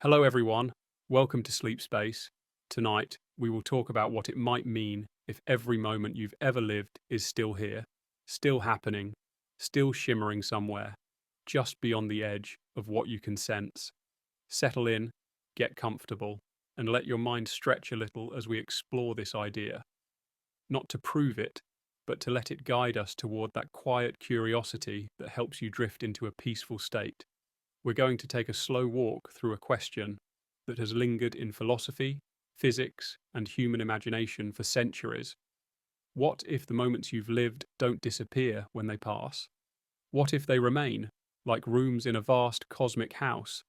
Hello everyone, welcome to Sleep Space. Tonight, we will talk about what it might mean if every moment you've ever lived is still here, still happening, still shimmering somewhere, just beyond the edge of what you can sense. Settle in, get comfortable, and let your mind stretch a little as we explore this idea. Not to prove it, but to let it guide us toward that quiet curiosity that helps you drift into a peaceful state. We're going to take a slow walk through a question that has lingered in philosophy, physics, and human imagination for centuries. What if the moments you've lived don't disappear when they pass? What if they remain, like rooms in a vast cosmic house,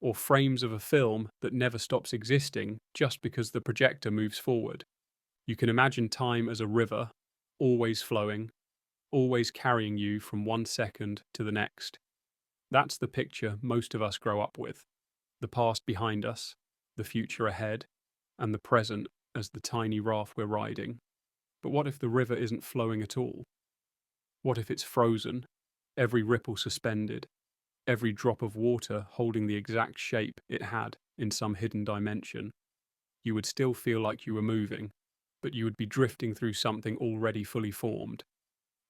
or frames of a film that never stops existing just because the projector moves forward? You can imagine time as a river, always flowing, always carrying you from one second to the next. That's the picture most of us grow up with. The past behind us, the future ahead, and the present as the tiny raft we're riding. But what if the river isn't flowing at all? What if it's frozen, every ripple suspended, every drop of water holding the exact shape it had in some hidden dimension? You would still feel like you were moving, but you would be drifting through something already fully formed.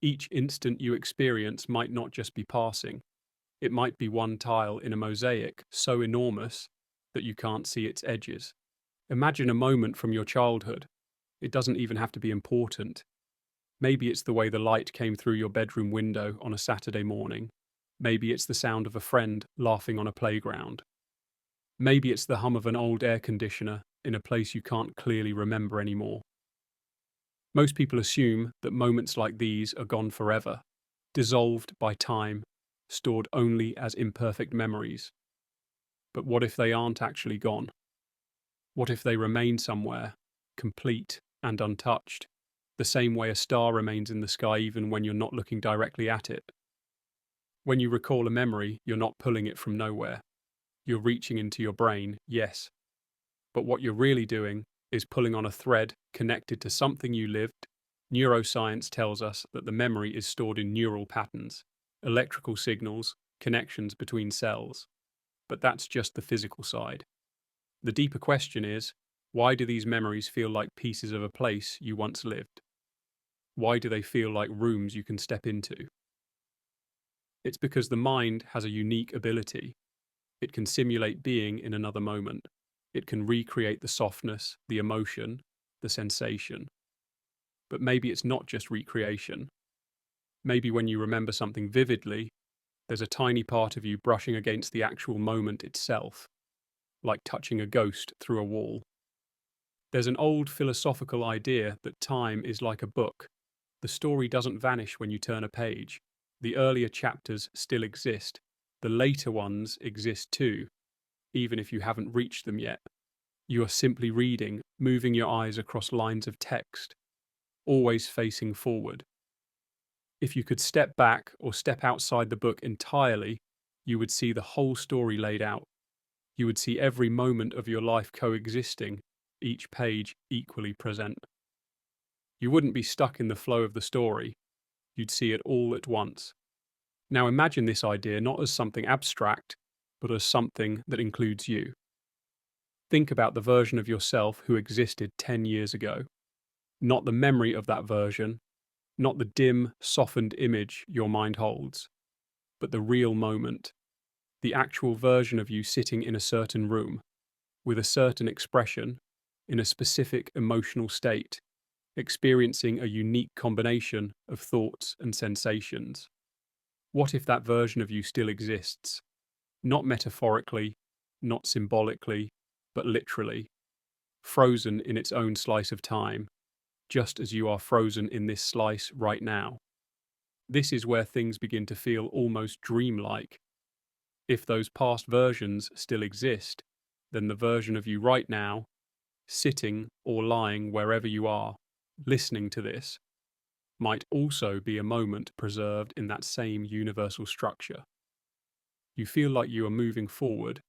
Each instant you experience might not just be passing. It might be one tile in a mosaic so enormous that you can't see its edges. Imagine a moment from your childhood. It doesn't even have to be important. Maybe it's the way the light came through your bedroom window on a Saturday morning. Maybe it's the sound of a friend laughing on a playground. Maybe it's the hum of an old air conditioner in a place you can't clearly remember anymore. Most people assume that moments like these are gone forever, dissolved by time, stored only as imperfect memories. But what if they aren't actually gone? What if they remain somewhere, complete and untouched, the same way a star remains in the sky even when you're not looking directly at it? When you recall a memory, you're not pulling it from nowhere. You're reaching into your brain, yes. But what you're really doing is pulling on a thread connected to something you lived. Neuroscience tells us that the memory is stored in neural patterns, electrical signals, connections between cells. But that's just the physical side. The deeper question is, why do these memories feel like pieces of a place you once lived? Why do they feel like rooms you can step into? It's because the mind has a unique ability. It can simulate being in another moment. It can recreate the softness, the emotion, the sensation. But maybe it's not just recreation. Maybe when you remember something vividly, there's a tiny part of you brushing against the actual moment itself, like touching a ghost through a wall. There's an old philosophical idea that time is like a book. The story doesn't vanish when you turn a page. The earlier chapters still exist. The later ones exist too, even if you haven't reached them yet. You are simply reading, moving your eyes across lines of text, always facing forward. If you could step back or step outside the book entirely, you would see the whole story laid out. You would see every moment of your life coexisting, each page equally present. You wouldn't be stuck in the flow of the story. You'd see it all at once. Now imagine this idea not as something abstract, but as something that includes you. Think about the version of yourself who existed 10 years ago. Not the memory of that version, not the dim, softened image your mind holds, but the real moment, the actual version of you sitting in a certain room, with a certain expression, in a specific emotional state, experiencing a unique combination of thoughts and sensations. What if that version of you still exists? Not metaphorically, not symbolically, but literally, frozen in its own slice of time, just as you are frozen in this slice right now. This is where things begin to feel almost dreamlike. If those past versions still exist, then the version of you right now, sitting or lying wherever you are, listening to this, might also be a moment preserved in that same universal structure. You feel like you are moving forward,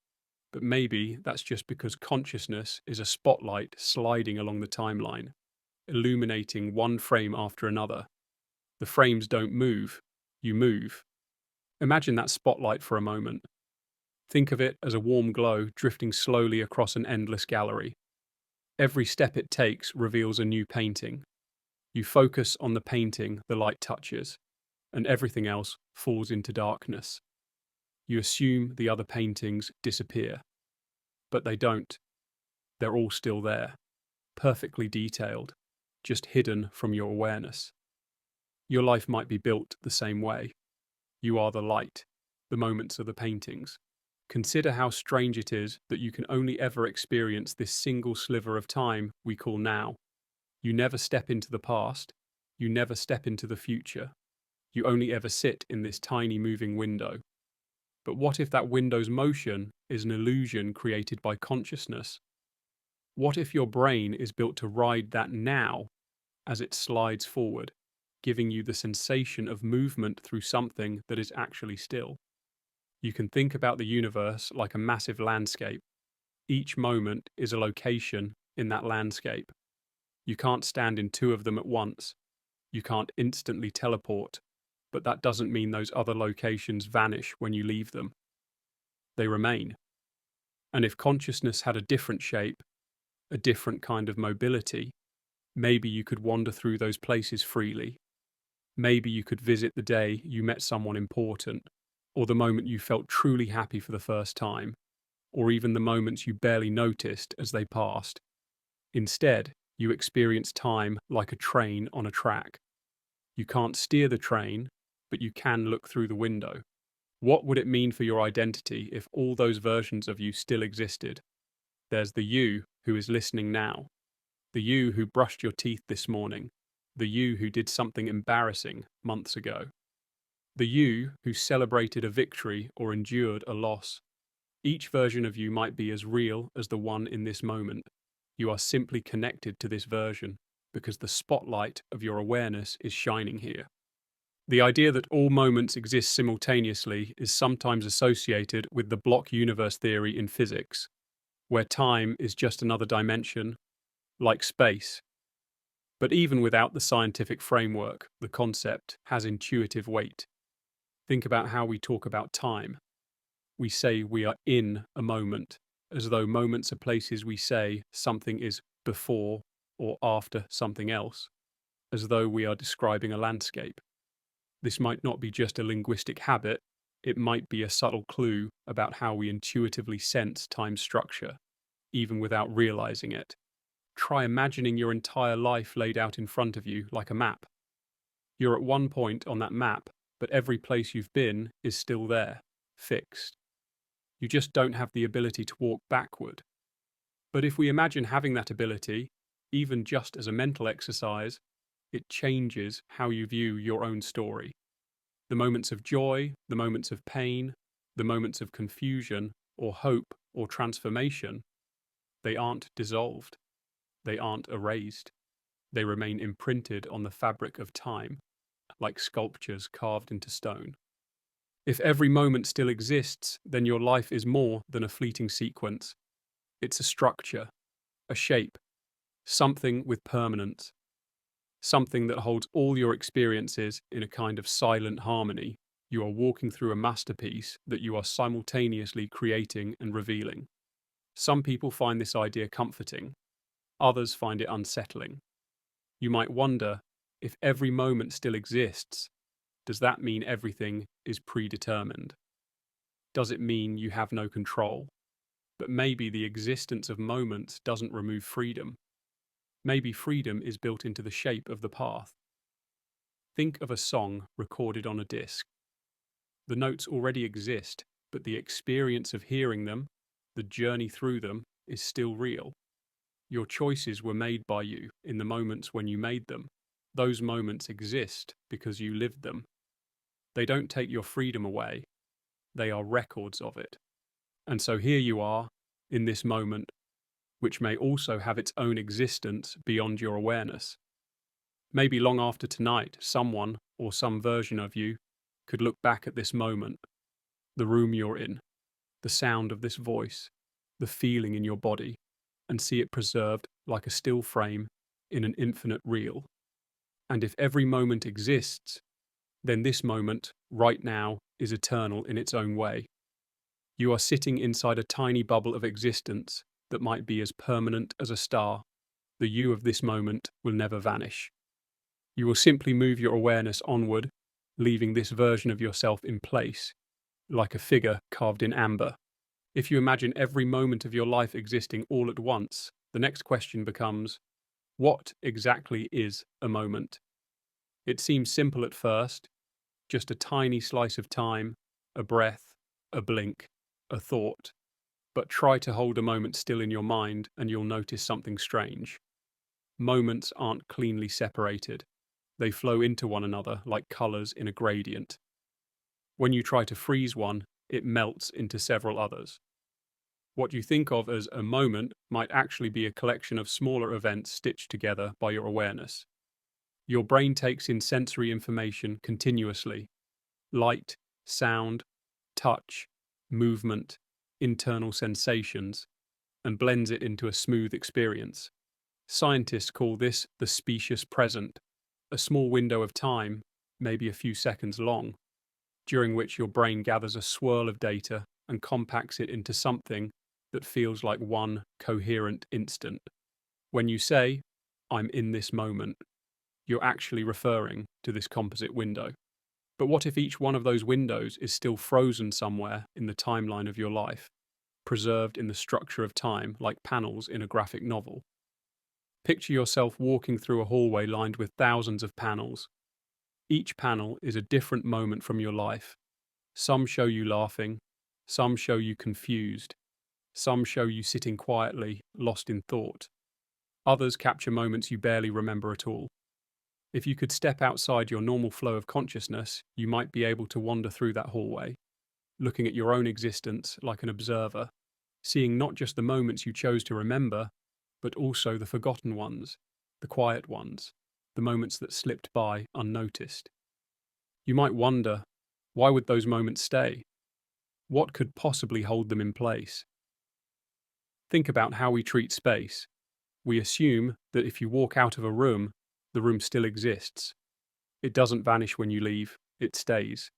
but maybe that's just because consciousness is a spotlight sliding along the timeline, illuminating one frame after another. The frames don't move, you move. Imagine that spotlight for a moment. Think of it as a warm glow drifting slowly across an endless gallery. Every step it takes reveals a new painting. You focus on the painting the light touches, and everything else falls into darkness. You assume the other paintings disappear, but they don't. They're all still there, perfectly detailed, just hidden from your awareness. Your life might be built the same way. You are the light, the moments are the paintings. Consider how strange it is that you can only ever experience this single sliver of time we call now. You never step into the past, you never step into the future. You only ever sit in this tiny moving window. But what if that window's motion is an illusion created by consciousness? What if your brain is built to ride that now as it slides forward, giving you the sensation of movement through something that is actually still? You can think about the universe like a massive landscape. Each moment is a location in that landscape. You can't stand in two of them at once. You can't instantly teleport, but that doesn't mean those other locations vanish when you leave them. They remain. And if consciousness had a different shape, a different kind of mobility, maybe you could wander through those places freely. Maybe you could visit the day you met someone important, or the moment you felt truly happy for the first time, or even the moments you barely noticed as they passed. Instead, you experience time like a train on a track. You can't steer the train, but you can look through the window. What would it mean for your identity if all those versions of you still existed? There's the you who is listening now, the you who brushed your teeth this morning, the you who did something embarrassing months ago, the you who celebrated a victory or endured a loss. Each version of you might be as real as the one in this moment. You are simply connected to this version because the spotlight of your awareness is shining here. The idea that all moments exist simultaneously is sometimes associated with the block universe theory in physics, where time is just another dimension, like space. But even without the scientific framework, the concept has intuitive weight. Think about how we talk about time. We say we are in a moment, as though moments are places we say something is before or after something else, as though we are describing a landscape. This might not be just a linguistic habit, it might be a subtle clue about how we intuitively sense time structure, even without realizing it. Try imagining your entire life laid out in front of you like a map. You're at one point on that map, but every place you've been is still there, fixed. You just don't have the ability to walk backward. But if we imagine having that ability, even just as a mental exercise, it changes how you view your own story. The moments of joy, the moments of pain, the moments of confusion or hope or transformation, they aren't dissolved. They aren't erased. They remain imprinted on the fabric of time, like sculptures carved into stone. If every moment still exists, then your life is more than a fleeting sequence. It's a structure, a shape, something with permanence, something that holds all your experiences in a kind of silent harmony. You are walking through a masterpiece that you are simultaneously creating and revealing. Some people find this idea comforting. Others find it unsettling. You might wonder, if every moment still exists, does that mean everything is predetermined? Does it mean you have no control? But maybe the existence of moments doesn't remove freedom. Maybe freedom is built into the shape of the path. Think of a song recorded on a disc. The notes already exist, but the experience of hearing them, the journey through them, is still real. Your choices were made by you in the moments when you made them. Those moments exist because you lived them. They don't take your freedom away. They are records of it. And so here you are, in this moment, which may also have its own existence beyond your awareness. Maybe long after tonight, someone or some version of you could look back at this moment, the room you're in, the sound of this voice, the feeling in your body, and see it preserved like a still frame in an infinite reel. And if every moment exists, then this moment, right now, is eternal in its own way. You are sitting inside a tiny bubble of existence that might be as permanent as a star. The you of this moment will never vanish. You will simply move your awareness onward, leaving this version of yourself in place, like a figure carved in amber. If you imagine every moment of your life existing all at once, the next question becomes, what exactly is a moment? It seems simple at first, just a tiny slice of time, a breath, a blink, a thought. But try to hold a moment still in your mind and you'll notice something strange. Moments aren't cleanly separated. They flow into one another like colours in a gradient. When you try to freeze one, it melts into several others. What you think of as a moment might actually be a collection of smaller events stitched together by your awareness. Your brain takes in sensory information continuously: light, sound, touch, movement, internal sensations, and blends it into a smooth experience. Scientists call this the specious present, a small window of time, maybe a few seconds long, during which your brain gathers a swirl of data and compacts it into something that feels like one coherent instant. When you say, "I'm in this moment," you're actually referring to this composite window. But what if each one of those windows is still frozen somewhere in the timeline of your life, preserved in the structure of time like panels in a graphic novel? Picture yourself walking through a hallway lined with thousands of panels. Each panel is a different moment from your life. Some show you laughing, some show you confused, some show you sitting quietly, lost in thought. Others capture moments you barely remember at all. If you could step outside your normal flow of consciousness, you might be able to wander through that hallway, looking at your own existence like an observer, seeing not just the moments you chose to remember, but also the forgotten ones, the quiet ones, the moments that slipped by unnoticed. You might wonder, why would those moments stay? What could possibly hold them in place? Think about how we treat space. We assume that if you walk out of a room, the room still exists. It doesn't vanish when you leave, it stays.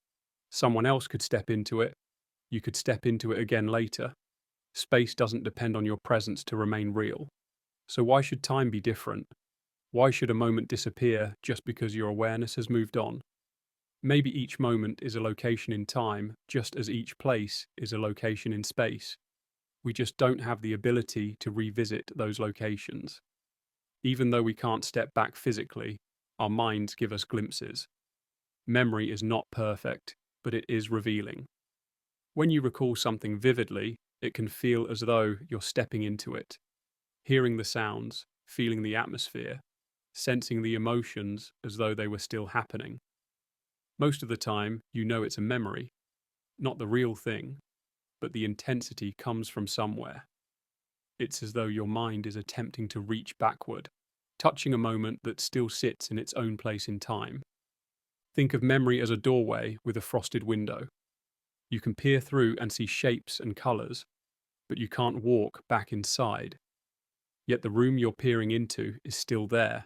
Someone else could step into it. You could step into it again later. Space doesn't depend on your presence to remain real. So why should time be different? Why should a moment disappear just because your awareness has moved on? Maybe each moment is a location in time, just as each place is a location in space. We just don't have the ability to revisit those locations. Even though we can't step back physically, our minds give us glimpses. Memory is not perfect, but it is revealing. When you recall something vividly, it can feel as though you're stepping into it, hearing the sounds, feeling the atmosphere, sensing the emotions as though they were still happening. Most of the time, you know it's a memory, not the real thing, but the intensity comes from somewhere. It's as though your mind is attempting to reach backward, touching a moment that still sits in its own place in time. Think of memory as a doorway with a frosted window. You can peer through and see shapes and colours, but you can't walk back inside. Yet the room you're peering into is still there.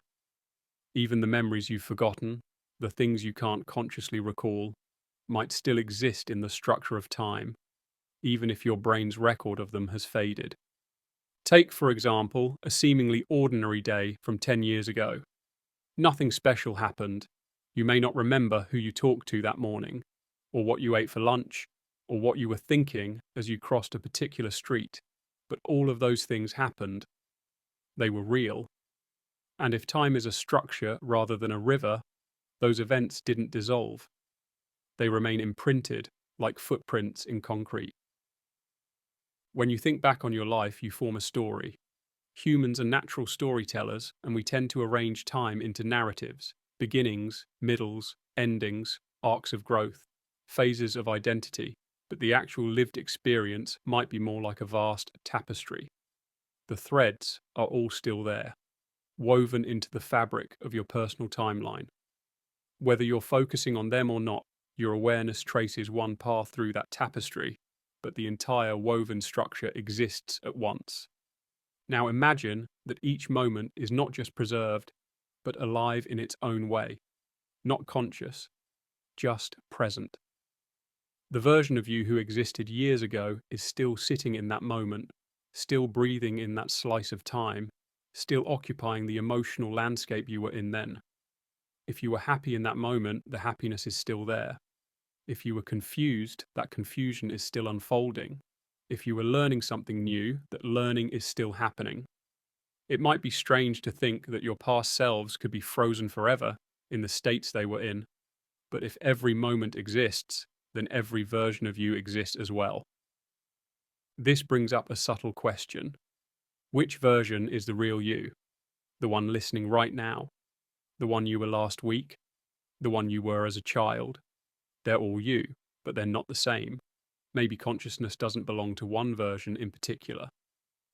Even the memories you've forgotten, the things you can't consciously recall, might still exist in the structure of time, even if your brain's record of them has faded. Take, for example, a seemingly ordinary day from 10 years ago. Nothing special happened. You may not remember who you talked to that morning, or what you ate for lunch, or what you were thinking as you crossed a particular street, but all of those things happened. They were real. And if time is a structure rather than a river, those events didn't dissolve. They remain imprinted, like footprints in concrete. When you think back on your life, you form a story. Humans are natural storytellers, and we tend to arrange time into narratives: beginnings, middles, endings, arcs of growth, phases of identity. But the actual lived experience might be more like a vast tapestry. The threads are all still there, woven into the fabric of your personal timeline. Whether you're focusing on them or not, your awareness traces one path through that tapestry, but the entire woven structure exists at once. Now imagine that each moment is not just preserved, but alive in its own way, not conscious, just present. The version of you who existed years ago is still sitting in that moment, still breathing in that slice of time, still occupying the emotional landscape you were in then. If you were happy in that moment, the happiness is still there. If you were confused, that confusion is still unfolding. If you were learning something new, that learning is still happening. It might be strange to think that your past selves could be frozen forever in the states they were in, but if every moment exists, then every version of you exists as well. This brings up a subtle question. Which version is the real you? The one listening right now? The one you were last week? The one you were as a child? They're all you, but they're not the same. Maybe consciousness doesn't belong to one version in particular.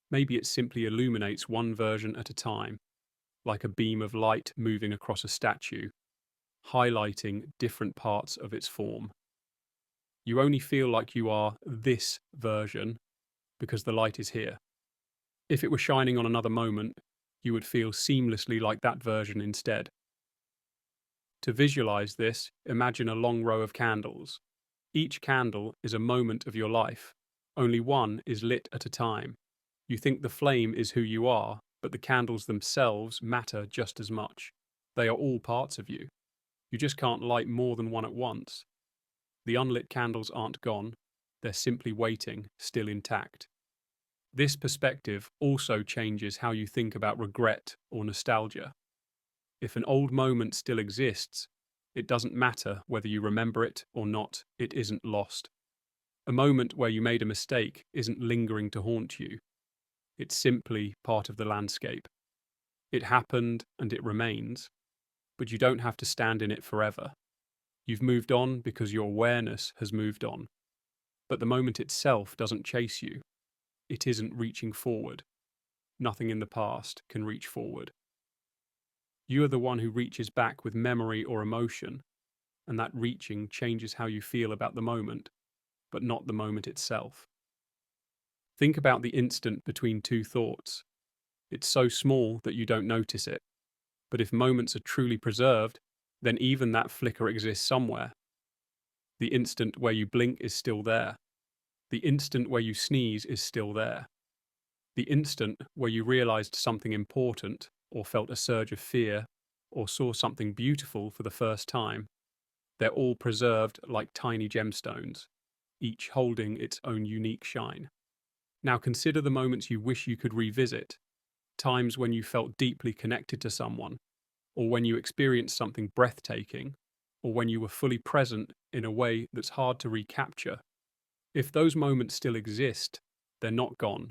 Maybe it simply illuminates one version at a time, like a beam of light moving across a statue, highlighting different parts of its form. You only feel like you are this version because the light is here. If it were shining on another moment, you would feel seamlessly like that version instead. To visualize this, imagine a long row of candles. Each candle is a moment of your life. Only one is lit at a time. You think the flame is who you are, but the candles themselves matter just as much. They are all parts of you. You just can't light more than one at once. The unlit candles aren't gone. They're simply waiting, still intact. This perspective also changes how you think about regret or nostalgia. If an old moment still exists, it doesn't matter whether you remember it or not, it isn't lost. A moment where you made a mistake isn't lingering to haunt you. It's simply part of the landscape. It happened and it remains, but you don't have to stand in it forever. You've moved on because your awareness has moved on. But the moment itself doesn't chase you. It isn't reaching forward. Nothing in the past can reach forward. You are the one who reaches back with memory or emotion, and that reaching changes how you feel about the moment, but not the moment itself. Think about the instant between two thoughts. It's so small that you don't notice it. But if moments are truly preserved, then even that flicker exists somewhere. The instant where you blink is still there. The instant where you sneeze is still there. The instant where you realized something important, or felt a surge of fear, or saw something beautiful for the first time, they're all preserved like tiny gemstones, each holding its own unique shine. Now consider the moments you wish you could revisit, times when you felt deeply connected to someone, or when you experienced something breathtaking, or when you were fully present in a way that's hard to recapture. If those moments still exist, they're not gone.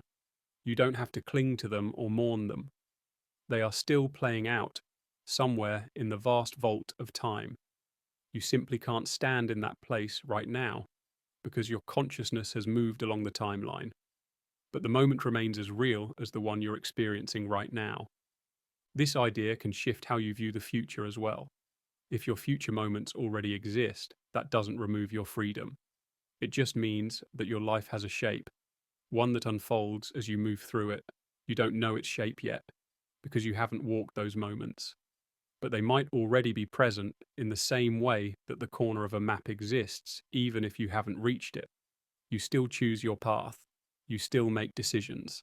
You don't have to cling to them or mourn them. They are still playing out, somewhere in the vast vault of time. You simply can't stand in that place right now, because your consciousness has moved along the timeline. But the moment remains as real as the one you're experiencing right now. This idea can shift how you view the future as well. If your future moments already exist, that doesn't remove your freedom. It just means that your life has a shape, one that unfolds as you move through it. You don't know its shape yet, because you haven't walked those moments. But they might already be present in the same way that the corner of a map exists, even if you haven't reached it. You still choose your path. You still make decisions.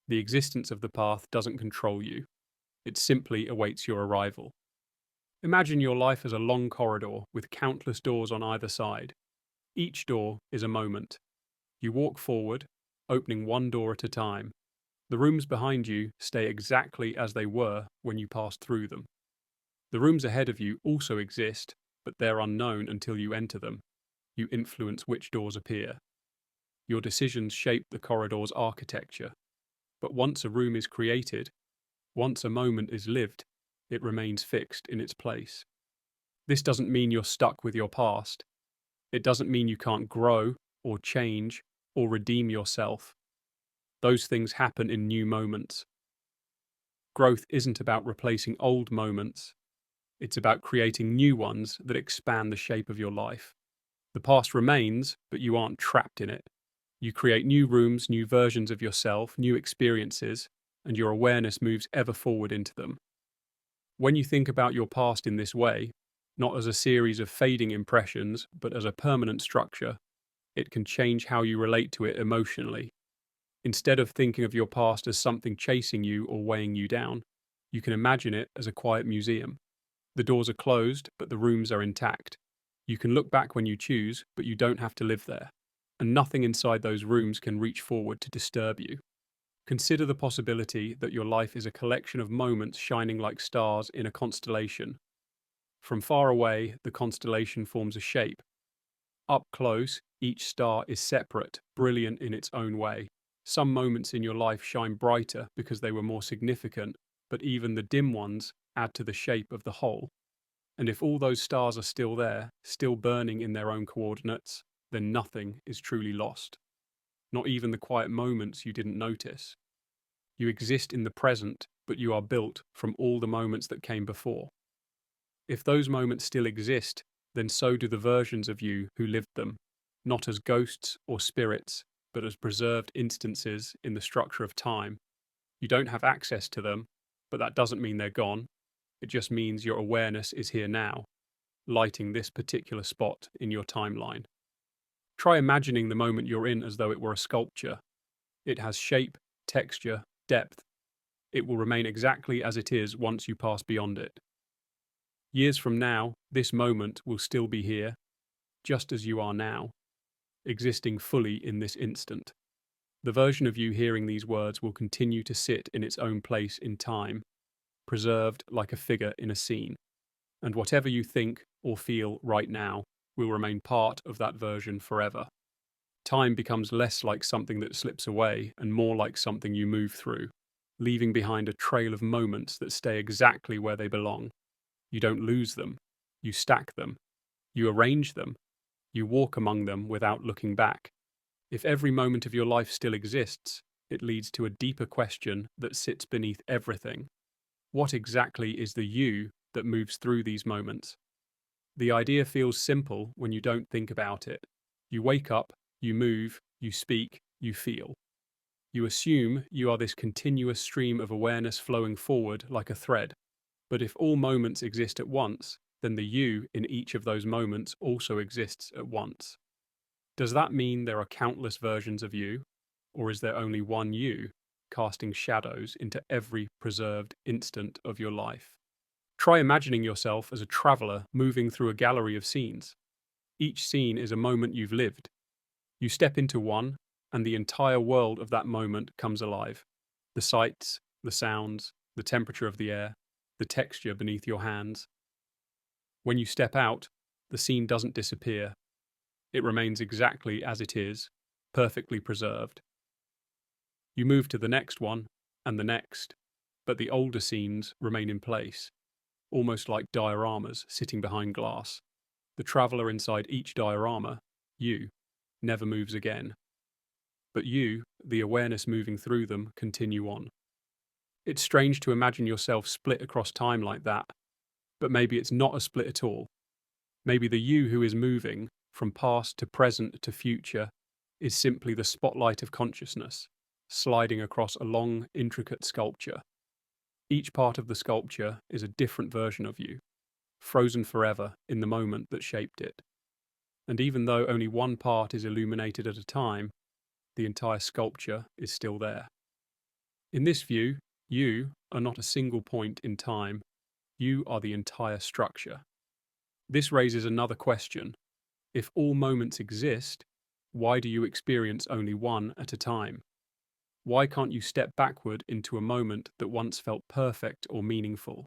The existence of the path doesn't control you. It simply awaits your arrival. Imagine your life as a long corridor with countless doors on either side. Each door is a moment. You walk forward, opening one door at a time. The rooms behind you stay exactly as they were when you passed through them. The rooms ahead of you also exist, but they're unknown until you enter them. You influence which doors appear. Your decisions shape the corridor's architecture. But once a room is created, once a moment is lived, it remains fixed in its place. This doesn't mean you're stuck with your past. It doesn't mean you can't grow, or change, or redeem yourself. Those things happen in new moments. Growth isn't about replacing old moments. It's about creating new ones that expand the shape of your life. The past remains, but you aren't trapped in it. You create new rooms, new versions of yourself, new experiences, and your awareness moves ever forward into them. When you think about your past in this way, not as a series of fading impressions, but as a permanent structure, It can change how you relate to it emotionally. Instead of thinking of your past as something chasing you or weighing you down, you can imagine it as a quiet museum. The doors are closed, but the rooms are intact. You can look back when you choose, but you don't have to live there. And nothing inside those rooms can reach forward to disturb you. Consider the possibility that your life is a collection of moments shining like stars in a constellation. From far away, the constellation forms a shape. Up close, each star is separate, brilliant in its own way. Some moments in your life shine brighter because they were more significant, but even the dim ones add to the shape of the whole. And if all those stars are still there, still burning in their own coordinates, then nothing is truly lost. Not even the quiet moments you didn't notice. You exist in the present, but you are built from all the moments that came before. If those moments still exist, then so do the versions of you who lived them, not as ghosts or spirits, but as preserved instances in the structure of time. You don't have access to them, but that doesn't mean they're gone. It just means your awareness is here now, lighting this particular spot in your timeline. Try imagining the moment you're in as though it were a sculpture. It has shape, texture, depth. It will remain exactly as it is once you pass beyond it. Years from now, this moment will still be here, just as you are now, existing fully in this instant. The version of you hearing these words will continue to sit in its own place in time, preserved like a figure in a scene. And whatever you think or feel right now will remain part of that version forever. Time becomes less like something that slips away and more like something you move through, leaving behind a trail of moments that stay exactly where they belong. You don't lose them, you stack them, you arrange them, you walk among them without looking back. If every moment of your life still exists, it leads to a deeper question that sits beneath everything. What exactly is the you that moves through these moments? The idea feels simple when you don't think about it. You wake up, you move, you speak, you feel. You assume you are this continuous stream of awareness flowing forward like a thread. But if all moments exist at once, then the you in each of those moments also exists at once. Does that mean there are countless versions of you, or is there only one you, casting shadows into every preserved instant of your life? Try imagining yourself as a traveller moving through a gallery of scenes. Each scene is a moment you've lived. You step into one, and the entire world of that moment comes alive. The sights, the sounds, the temperature of the air, the texture beneath your hands. When you step out, the scene doesn't disappear. It remains exactly as it is, perfectly preserved. You move to the next one, and the next, but the older scenes remain in place, almost like dioramas sitting behind glass. The traveller inside each diorama, you, never moves again. But you, the awareness moving through them, continue on. It's strange to imagine yourself split across time like that, but maybe it's not a split at all. Maybe the you who is moving, from past to present to future, is simply the spotlight of consciousness, sliding across a long, intricate sculpture. Each part of the sculpture is a different version of you, frozen forever in the moment that shaped it. And even though only one part is illuminated at a time, the entire sculpture is still there. In this view, you are not a single point in time, you are the entire structure. This raises another question. If all moments exist, why do you experience only one at a time? Why can't you step backward into a moment that once felt perfect or meaningful?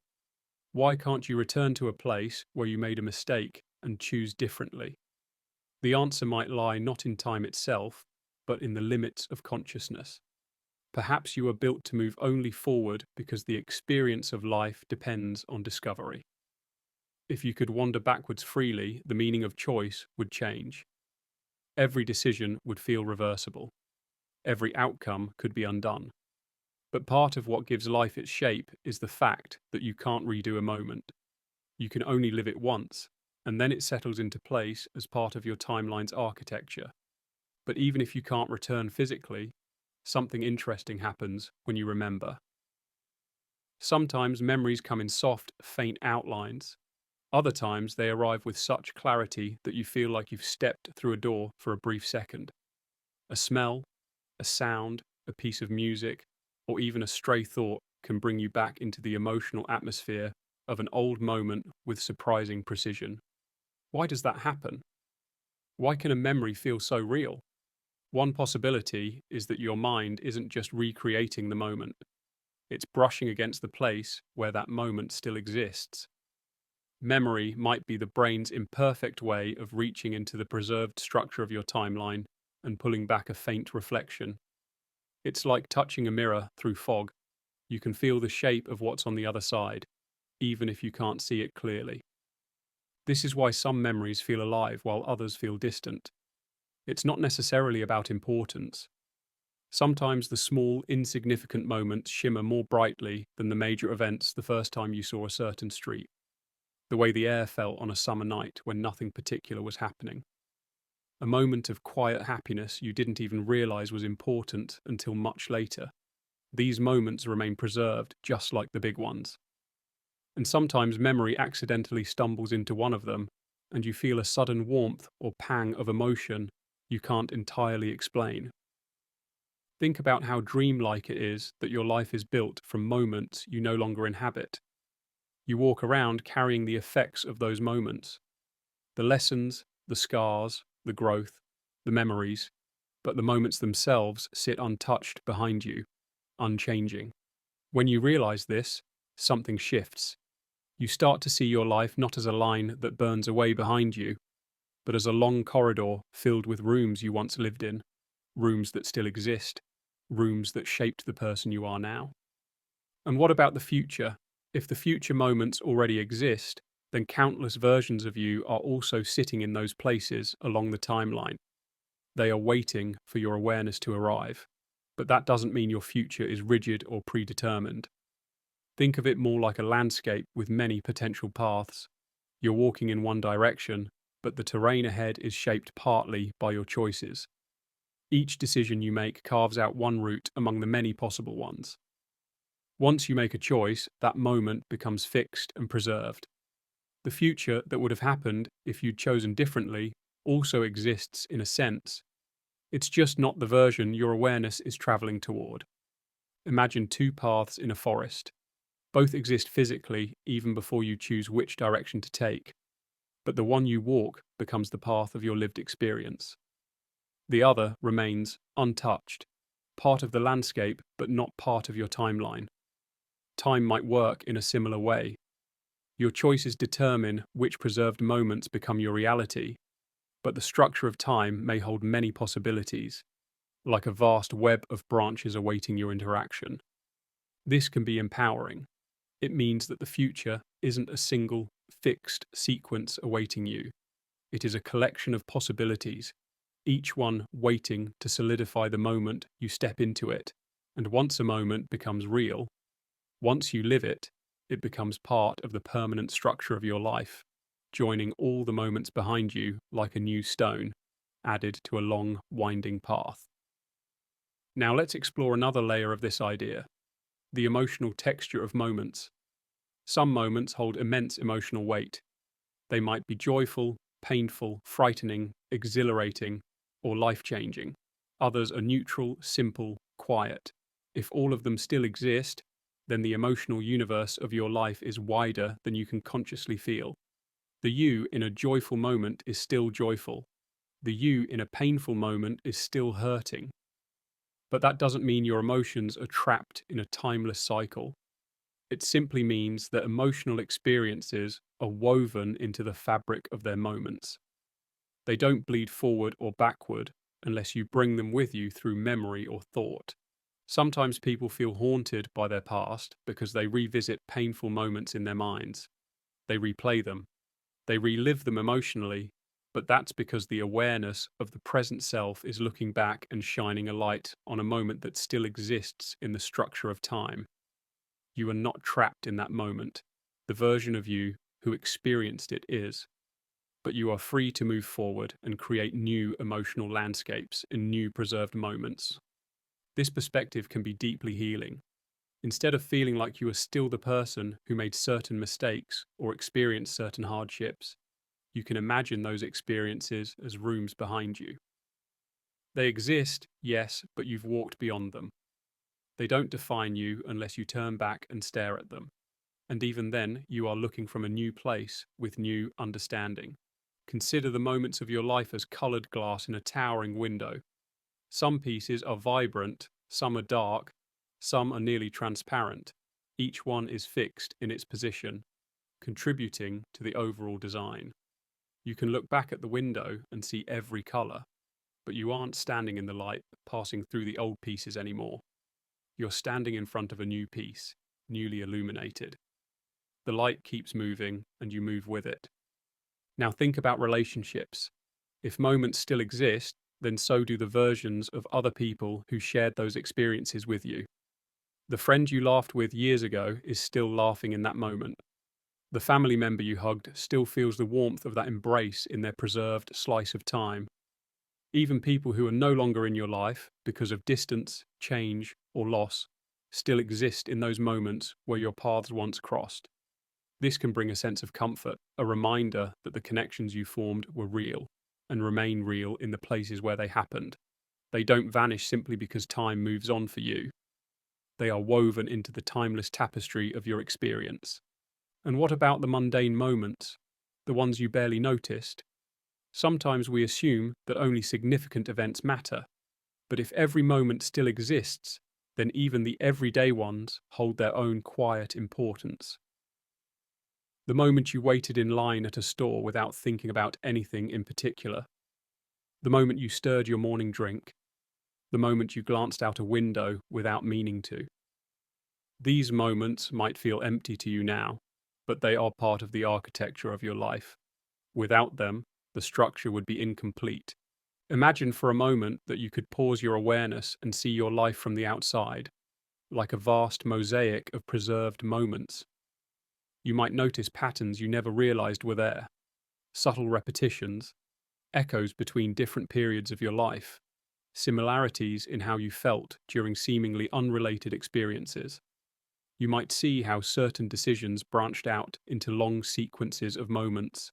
Why can't you return to a place where you made a mistake and choose differently? The answer might lie not in time itself, but in the limits of consciousness. Perhaps you are built to move only forward because the experience of life depends on discovery. If you could wander backwards freely, the meaning of choice would change. Every decision would feel reversible. Every outcome could be undone. But part of what gives life its shape is the fact that you can't redo a moment. You can only live it once, and then it settles into place as part of your timeline's architecture. But even if you can't return physically, something interesting happens when you remember. Sometimes memories come in soft, faint outlines. Other times they arrive with such clarity that you feel like you've stepped through a door for a brief second. A smell, a sound, a piece of music, or even a stray thought can bring you back into the emotional atmosphere of an old moment with surprising precision. Why does that happen? Why can a memory feel so real? One possibility is that your mind isn't just recreating the moment, it's brushing against the place where that moment still exists. Memory might be the brain's imperfect way of reaching into the preserved structure of your timeline and pulling back a faint reflection. It's like touching a mirror through fog. You can feel the shape of what's on the other side, even if you can't see it clearly. This is why some memories feel alive while others feel distant. It's not necessarily about importance. Sometimes the small, insignificant moments shimmer more brightly than the major events the first time you saw a certain street. The way the air felt on a summer night when nothing particular was happening. A moment of quiet happiness you didn't even realize was important until much later. These moments remain preserved just like the big ones. And sometimes memory accidentally stumbles into one of them, and you feel a sudden warmth or pang of emotion you can't entirely explain. Think about how dreamlike it is that your life is built from moments you no longer inhabit. You walk around carrying the effects of those moments, the lessons, the scars, the growth, the memories, but the moments themselves sit untouched behind you, unchanging. When you realize this, something shifts. You start to see your life not as a line that burns away behind you, but as a long corridor filled with rooms you once lived in, rooms that still exist, rooms that shaped the person you are now. And what about the future? If the future moments already exist, then countless versions of you are also sitting in those places along the timeline. They are waiting for your awareness to arrive. But that doesn't mean your future is rigid or predetermined. Think of it more like a landscape with many potential paths. You're walking in one direction, but the terrain ahead is shaped partly by your choices. Each decision you make carves out one route among the many possible ones. Once you make a choice, that moment becomes fixed and preserved. The future that would have happened if you'd chosen differently also exists in a sense. It's just not the version your awareness is traveling toward. Imagine two paths in a forest. Both exist physically even before you choose which direction to take, but the one you walk becomes the path of your lived experience. The other remains untouched, part of the landscape but not part of your timeline. Time might work in a similar way. Your choices determine which preserved moments become your reality, but the structure of time may hold many possibilities, like a vast web of branches awaiting your interaction. This can be empowering. It means that the future isn't a single, fixed sequence awaiting you. It is a collection of possibilities, each one waiting to solidify the moment you step into it. And once a moment becomes real, once you live it, it becomes part of the permanent structure of your life, joining all the moments behind you like a new stone, added to a long, winding path. Now let's explore another layer of this idea, the emotional texture of moments. Some moments hold immense emotional weight. They might be joyful, painful, frightening, exhilarating, or life-changing. Others are neutral, simple, quiet. If all of them still exist, then the emotional universe of your life is wider than you can consciously feel. The you in a joyful moment is still joyful. The you in a painful moment is still hurting. But that doesn't mean your emotions are trapped in a timeless cycle. It simply means that emotional experiences are woven into the fabric of their moments. They don't bleed forward or backward unless you bring them with you through memory or thought. Sometimes people feel haunted by their past because they revisit painful moments in their minds. They replay them. They relive them emotionally, but that's because the awareness of the present self is looking back and shining a light on a moment that still exists in the structure of time. You are not trapped in that moment. The version of you who experienced it is. But you are free to move forward and create new emotional landscapes and new preserved moments. This perspective can be deeply healing. Instead of feeling like you are still the person who made certain mistakes or experienced certain hardships, you can imagine those experiences as rooms behind you. They exist, yes, but you've walked beyond them. They don't define you unless you turn back and stare at them. And even then, you are looking from a new place with new understanding. Consider the moments of your life as coloured glass in a towering window. Some pieces are vibrant, some are dark, some are nearly transparent. Each one is fixed in its position, contributing to the overall design. You can look back at the window and see every colour, but you aren't standing in the light, passing through the old pieces anymore. You're standing in front of a new piece, newly illuminated. The light keeps moving, and you move with it. Now think about relationships. If moments still exist, then so do the versions of other people who shared those experiences with you. The friend you laughed with years ago is still laughing in that moment. The family member you hugged still feels the warmth of that embrace in their preserved slice of time. Even people who are no longer in your life because of distance, change, or loss still exist in those moments where your paths once crossed. This can bring a sense of comfort, a reminder that the connections you formed were real and remain real in the places where they happened. They don't vanish simply because time moves on for you. They are woven into the timeless tapestry of your experience. And what about the mundane moments, the ones you barely noticed? Sometimes we assume that only significant events matter, but if every moment still exists, then even the everyday ones hold their own quiet importance. The moment you waited in line at a store without thinking about anything in particular, the moment you stirred your morning drink, the moment you glanced out a window without meaning to. These moments might feel empty to you now, but they are part of the architecture of your life. Without them, the structure would be incomplete. Imagine for a moment that you could pause your awareness and see your life from the outside, like a vast mosaic of preserved moments. You might notice patterns you never realized were there, subtle repetitions, echoes between different periods of your life, similarities in how you felt during seemingly unrelated experiences. You might see how certain decisions branched out into long sequences of moments.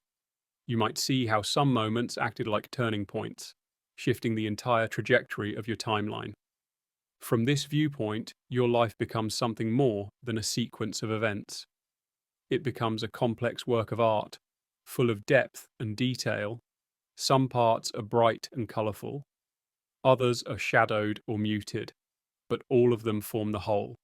You might see how some moments acted like turning points, shifting the entire trajectory of your timeline. From this viewpoint, your life becomes something more than a sequence of events. It becomes a complex work of art, full of depth and detail. Some parts are bright and colourful, others are shadowed or muted, but all of them form the whole.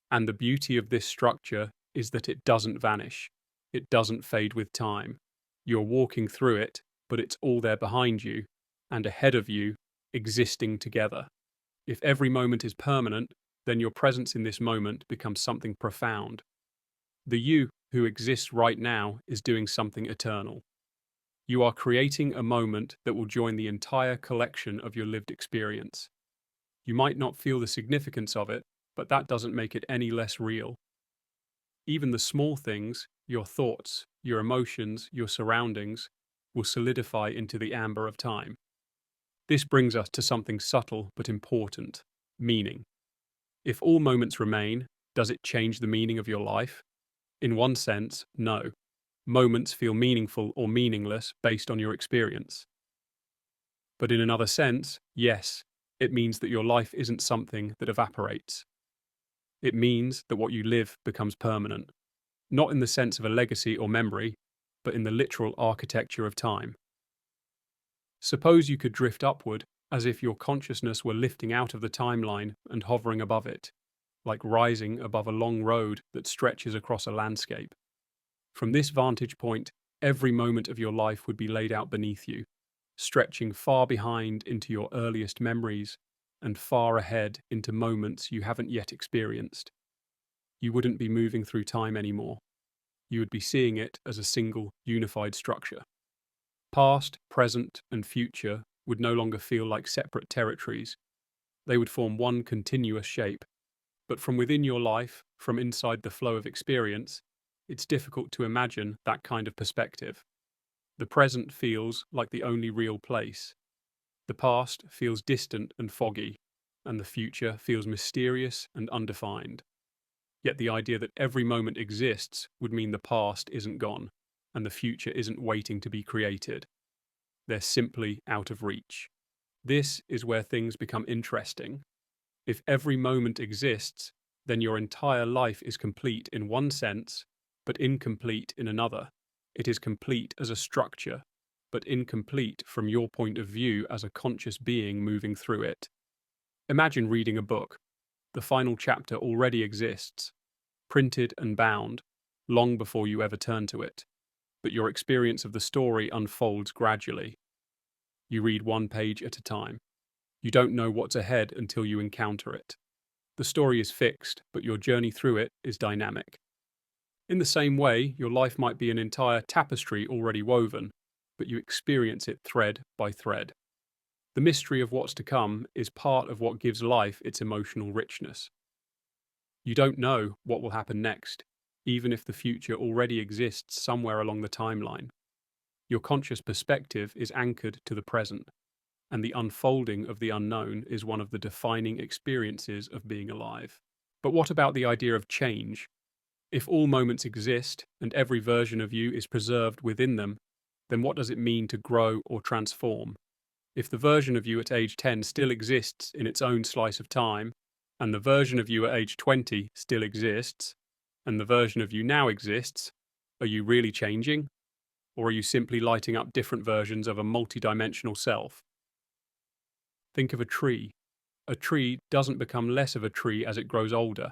And the beauty of this structure is that it doesn't vanish. It doesn't fade with time. You're walking through it, but it's all there behind you and ahead of you, existing together. If every moment is permanent, then your presence in this moment becomes something profound. The you who exists right now is doing something eternal. You are creating a moment that will join the entire collection of your lived experience. You might not feel the significance of it, but that doesn't make it any less real. Even the small things, your thoughts, your emotions, your surroundings, will solidify into the amber of time. This brings us to something subtle but important: meaning. If all moments remain, does it change the meaning of your life? In one sense, no. Moments feel meaningful or meaningless based on your experience. But in another sense, yes, it means that your life isn't something that evaporates. It means that what you live becomes permanent, not in the sense of a legacy or memory, but in the literal architecture of time. Suppose you could drift upward, as if your consciousness were lifting out of the timeline and hovering above it, like rising above a long road that stretches across a landscape. From this vantage point, every moment of your life would be laid out beneath you, stretching far behind into your earliest memories and far ahead into moments you haven't yet experienced. You wouldn't be moving through time anymore. You would be seeing it as a single, unified structure. Past, present, and future would no longer feel like separate territories. They would form one continuous shape. But from within your life, from inside the flow of experience, it's difficult to imagine that kind of perspective. The present feels like the only real place. The past feels distant and foggy, and the future feels mysterious and undefined. Yet the idea that every moment exists would mean the past isn't gone, and the future isn't waiting to be created. They're simply out of reach. This is where things become interesting. If every moment exists, then your entire life is complete in one sense, but incomplete in another. It is complete as a structure, but incomplete from your point of view as a conscious being moving through it. Imagine reading a book. The final chapter already exists, printed and bound, long before you ever turn to it. But your experience of the story unfolds gradually. You read one page at a time. You don't know what's ahead until you encounter it. The story is fixed, but your journey through it is dynamic. In the same way, your life might be an entire tapestry already woven, but you experience it thread by thread. The mystery of what's to come is part of what gives life its emotional richness. You don't know what will happen next, even if the future already exists somewhere along the timeline. Your conscious perspective is anchored to the present, and the unfolding of the unknown is one of the defining experiences of being alive. But what about the idea of change? If all moments exist and every version of you is preserved within them, then what does it mean to grow or transform? If the version of you at age 10 still exists in its own slice of time, and the version of you at age 20 still exists, and the version of you now exists, are you really changing? Or are you simply lighting up different versions of a multidimensional self? Think of a tree. A tree doesn't become less of a tree as it grows older.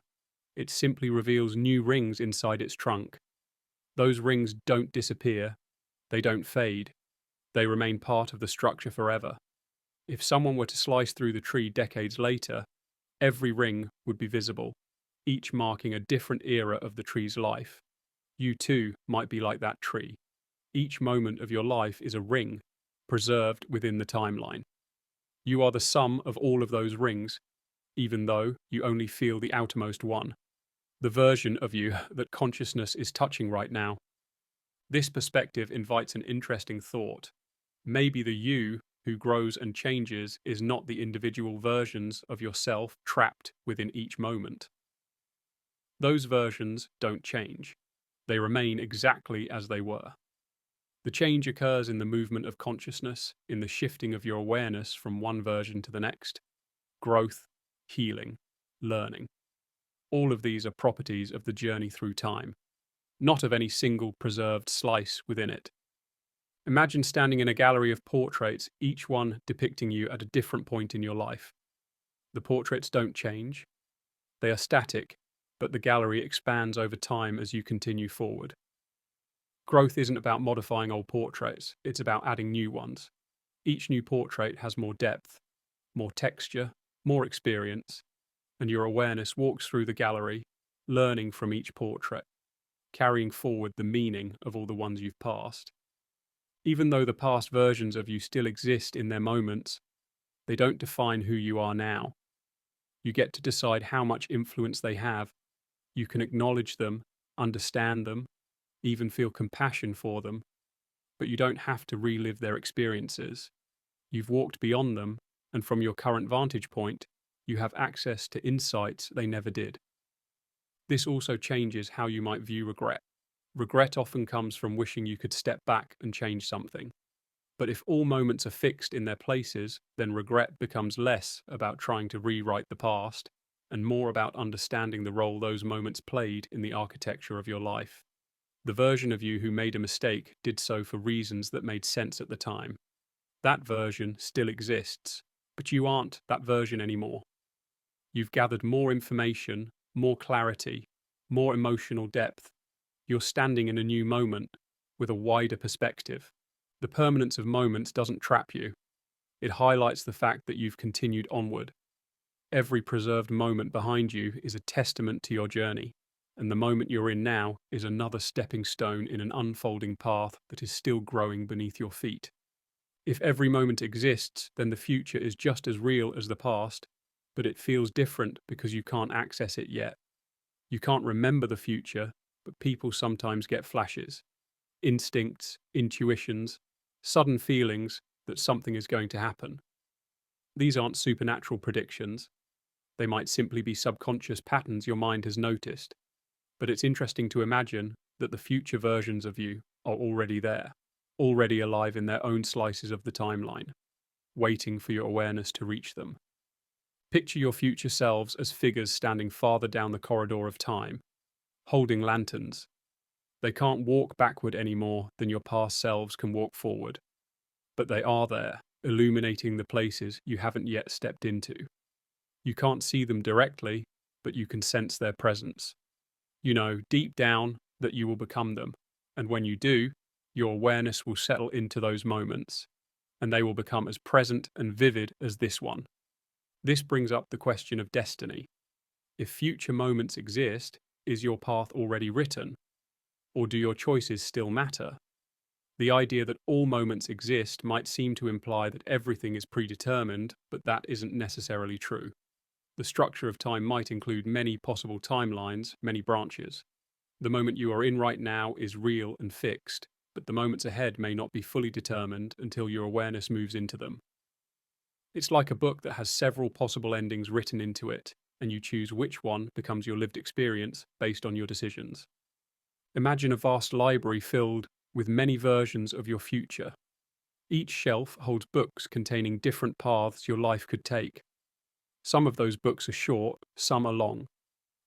It simply reveals new rings inside its trunk. Those rings don't disappear. They don't fade. They remain part of the structure forever. If someone were to slice through the tree decades later, every ring would be visible, each marking a different era of the tree's life. You too might be like that tree. Each moment of your life is a ring, preserved within the timeline. You are the sum of all of those rings, even though you only feel the outermost one, the version of you that consciousness is touching right now. This perspective invites an interesting thought. Maybe the you who grows and changes is not the individual versions of yourself trapped within each moment. Those versions don't change. They remain exactly as they were. The change occurs in the movement of consciousness, in the shifting of your awareness from one version to the next. Growth, healing, learning. All of these are properties of the journey through time, not of any single preserved slice within it. Imagine standing in a gallery of portraits, each one depicting you at a different point in your life. The portraits don't change. They are static, but the gallery expands over time as you continue forward. Growth isn't about modifying old portraits, it's about adding new ones. Each new portrait has more depth, more texture, more experience, and your awareness walks through the gallery, learning from each portrait, carrying forward the meaning of all the ones you've passed. Even though the past versions of you still exist in their moments, they don't define who you are now. You get to decide how much influence they have. You can acknowledge them, understand them, even feel compassion for them, but you don't have to relive their experiences. You've walked beyond them, and from your current vantage point, you have access to insights they never did. This also changes how you might view regret. Regret often comes from wishing you could step back and change something. But if all moments are fixed in their places, then regret becomes less about trying to rewrite the past and more about understanding the role those moments played in the architecture of your life. The version of you who made a mistake did so for reasons that made sense at the time. That version still exists, but you aren't that version anymore. You've gathered more information, more clarity, more emotional depth. You're standing in a new moment with a wider perspective. The permanence of moments doesn't trap you. It highlights the fact that you've continued onward. Every preserved moment behind you is a testament to your journey, and the moment you're in now is another stepping stone in an unfolding path that is still growing beneath your feet. If every moment exists, then the future is just as real as the past, but it feels different because you can't access it yet. You can't remember the future, but people sometimes get flashes, instincts, intuitions, sudden feelings that something is going to happen. These aren't supernatural predictions. They might simply be subconscious patterns your mind has noticed. But it's interesting to imagine that the future versions of you are already there, already alive in their own slices of the timeline, waiting for your awareness to reach them. Picture your future selves as figures standing farther down the corridor of time, holding lanterns. They can't walk backward any more than your past selves can walk forward, but they are there, illuminating the places you haven't yet stepped into. You can't see them directly, but you can sense their presence. You know, deep down, that you will become them, and when you do, your awareness will settle into those moments, and they will become as present and vivid as this one. This brings up the question of destiny. If future moments exist, is your path already written? Or do your choices still matter? The idea that all moments exist might seem to imply that everything is predetermined, but that isn't necessarily true. The structure of time might include many possible timelines, many branches. The moment you are in right now is real and fixed, but the moments ahead may not be fully determined until your awareness moves into them. It's like a book that has several possible endings written into it, and you choose which one becomes your lived experience based on your decisions. Imagine a vast library filled with many versions of your future. Each shelf holds books containing different paths your life could take. Some of those books are short, some are long.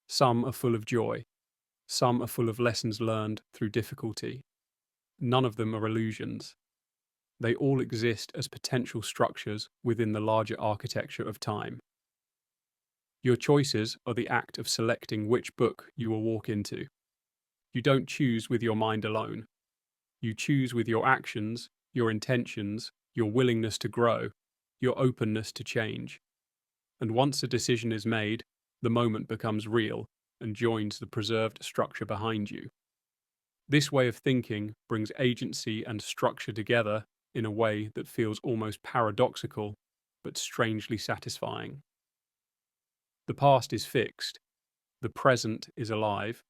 Some are full of joy. Some are full of lessons learned through difficulty. None of them are illusions. They all exist as potential structures within the larger architecture of time. Your choices are the act of selecting which book you will walk into. You don't choose with your mind alone. You choose with your actions, your intentions, your willingness to grow, your openness to change. And once a decision is made, the moment becomes real and joins the preserved structure behind you. This way of thinking brings agency and structure together in a way that feels almost paradoxical, but strangely satisfying. The past is fixed, the present is alive,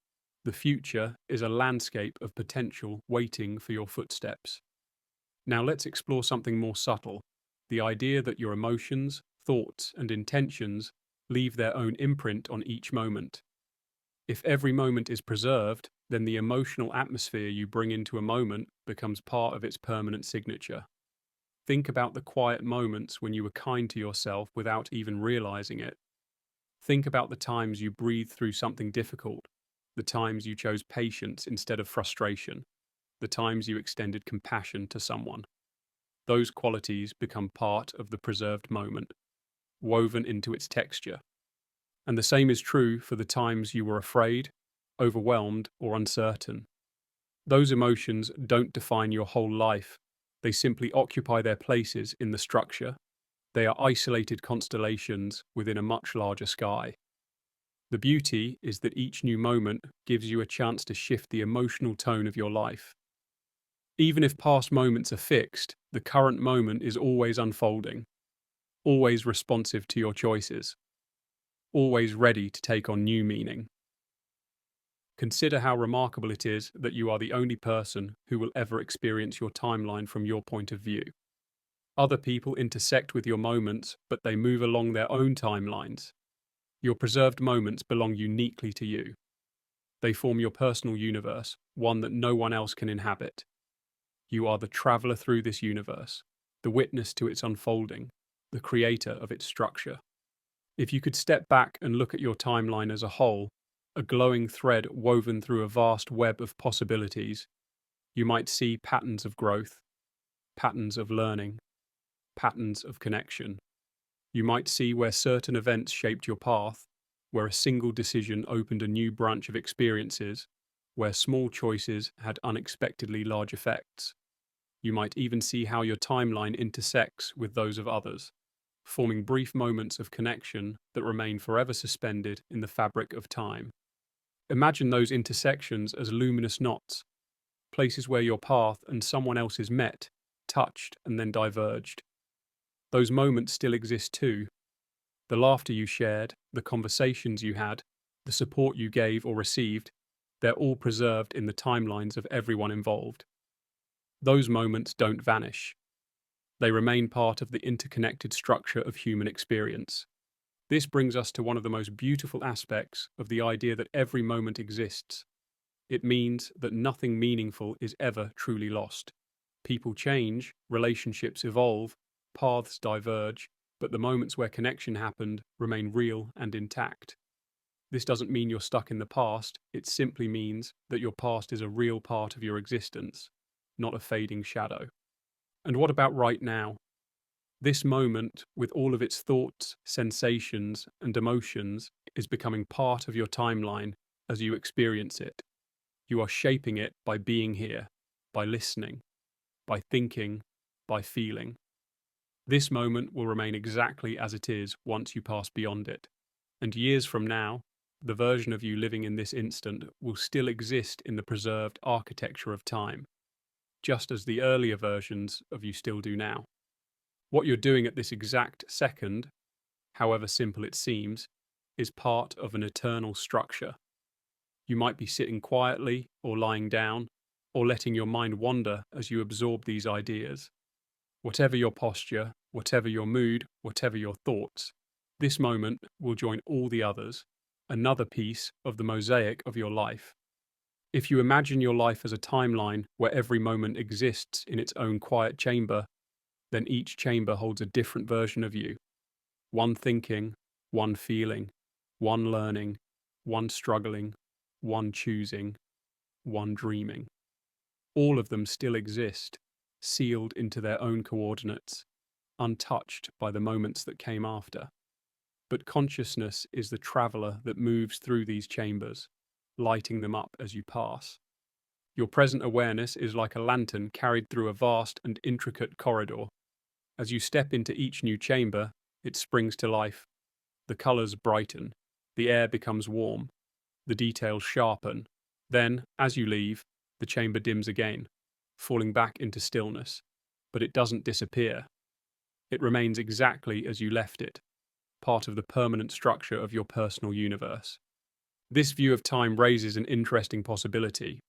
the future is a landscape of potential waiting for your footsteps. Now let's explore something more subtle, the idea that your emotions, thoughts, and intentions leave their own imprint on each moment. If every moment is preserved, then the emotional atmosphere you bring into a moment becomes part of its permanent signature. Think about the quiet moments when you were kind to yourself without even realizing it. Think about the times you breathed through something difficult, the times you chose patience instead of frustration, the times you extended compassion to someone. Those qualities become part of the preserved moment, woven into its texture. And the same is true for the times you were afraid, overwhelmed, or uncertain. Those emotions don't define your whole life. They simply occupy their places in the structure. They are isolated constellations within a much larger sky. The beauty is that each new moment gives you a chance to shift the emotional tone of your life. Even if past moments are fixed, the current moment is always unfolding, always responsive to your choices, always ready to take on new meaning. Consider how remarkable it is that you are the only person who will ever experience your timeline from your point of view. Other people intersect with your moments, but they move along their own timelines. Your preserved moments belong uniquely to you. They form your personal universe, one that no one else can inhabit. You are the traveler through this universe, the witness to its unfolding, the creator of its structure. If you could step back and look at your timeline as a whole, a glowing thread woven through a vast web of possibilities, you might see patterns of growth, patterns of learning, patterns of connection. You might see where certain events shaped your path, where a single decision opened a new branch of experiences, where small choices had unexpectedly large effects. You might even see how your timeline intersects with those of others, forming brief moments of connection that remain forever suspended in the fabric of time. Imagine those intersections as luminous knots, places where your path and someone else's met, touched, and then diverged. Those moments still exist too. The laughter you shared, the conversations you had, the support you gave or received, they're all preserved in the timelines of everyone involved. Those moments don't vanish. They remain part of the interconnected structure of human experience. This brings us to one of the most beautiful aspects of the idea that every moment exists. It means that nothing meaningful is ever truly lost. People change, relationships evolve, paths diverge, but the moments where connection happened remain real and intact. This doesn't mean you're stuck in the past, it simply means that your past is a real part of your existence, not a fading shadow. And what about right now? This moment, with all of its thoughts, sensations, and emotions, is becoming part of your timeline as you experience it. You are shaping it by being here, by listening, by thinking, by feeling. This moment will remain exactly as it is once you pass beyond it. And years from now, the version of you living in this instant will still exist in the preserved architecture of time, just as the earlier versions of you still do now. What you're doing at this exact second, however simple it seems, is part of an eternal structure. You might be sitting quietly or lying down, or letting your mind wander as you absorb these ideas. Whatever your posture, whatever your mood, whatever your thoughts, this moment will join all the others, another piece of the mosaic of your life. If you imagine your life as a timeline where every moment exists in its own quiet chamber, then each chamber holds a different version of you. One thinking, one feeling, one learning, one struggling, one choosing, one dreaming. All of them still exist, sealed into their own coordinates, untouched by the moments that came after. But consciousness is the traveler that moves through these chambers, lighting them up as you pass. Your present awareness is like a lantern carried through a vast and intricate corridor. As you step into each new chamber, it springs to life. The colors brighten, the air becomes warm, the details sharpen. Then, as you leave, the chamber dims again, falling back into stillness. But it doesn't disappear. It remains exactly as you left it, part of the permanent structure of your personal universe. This view of time raises an interesting possibility.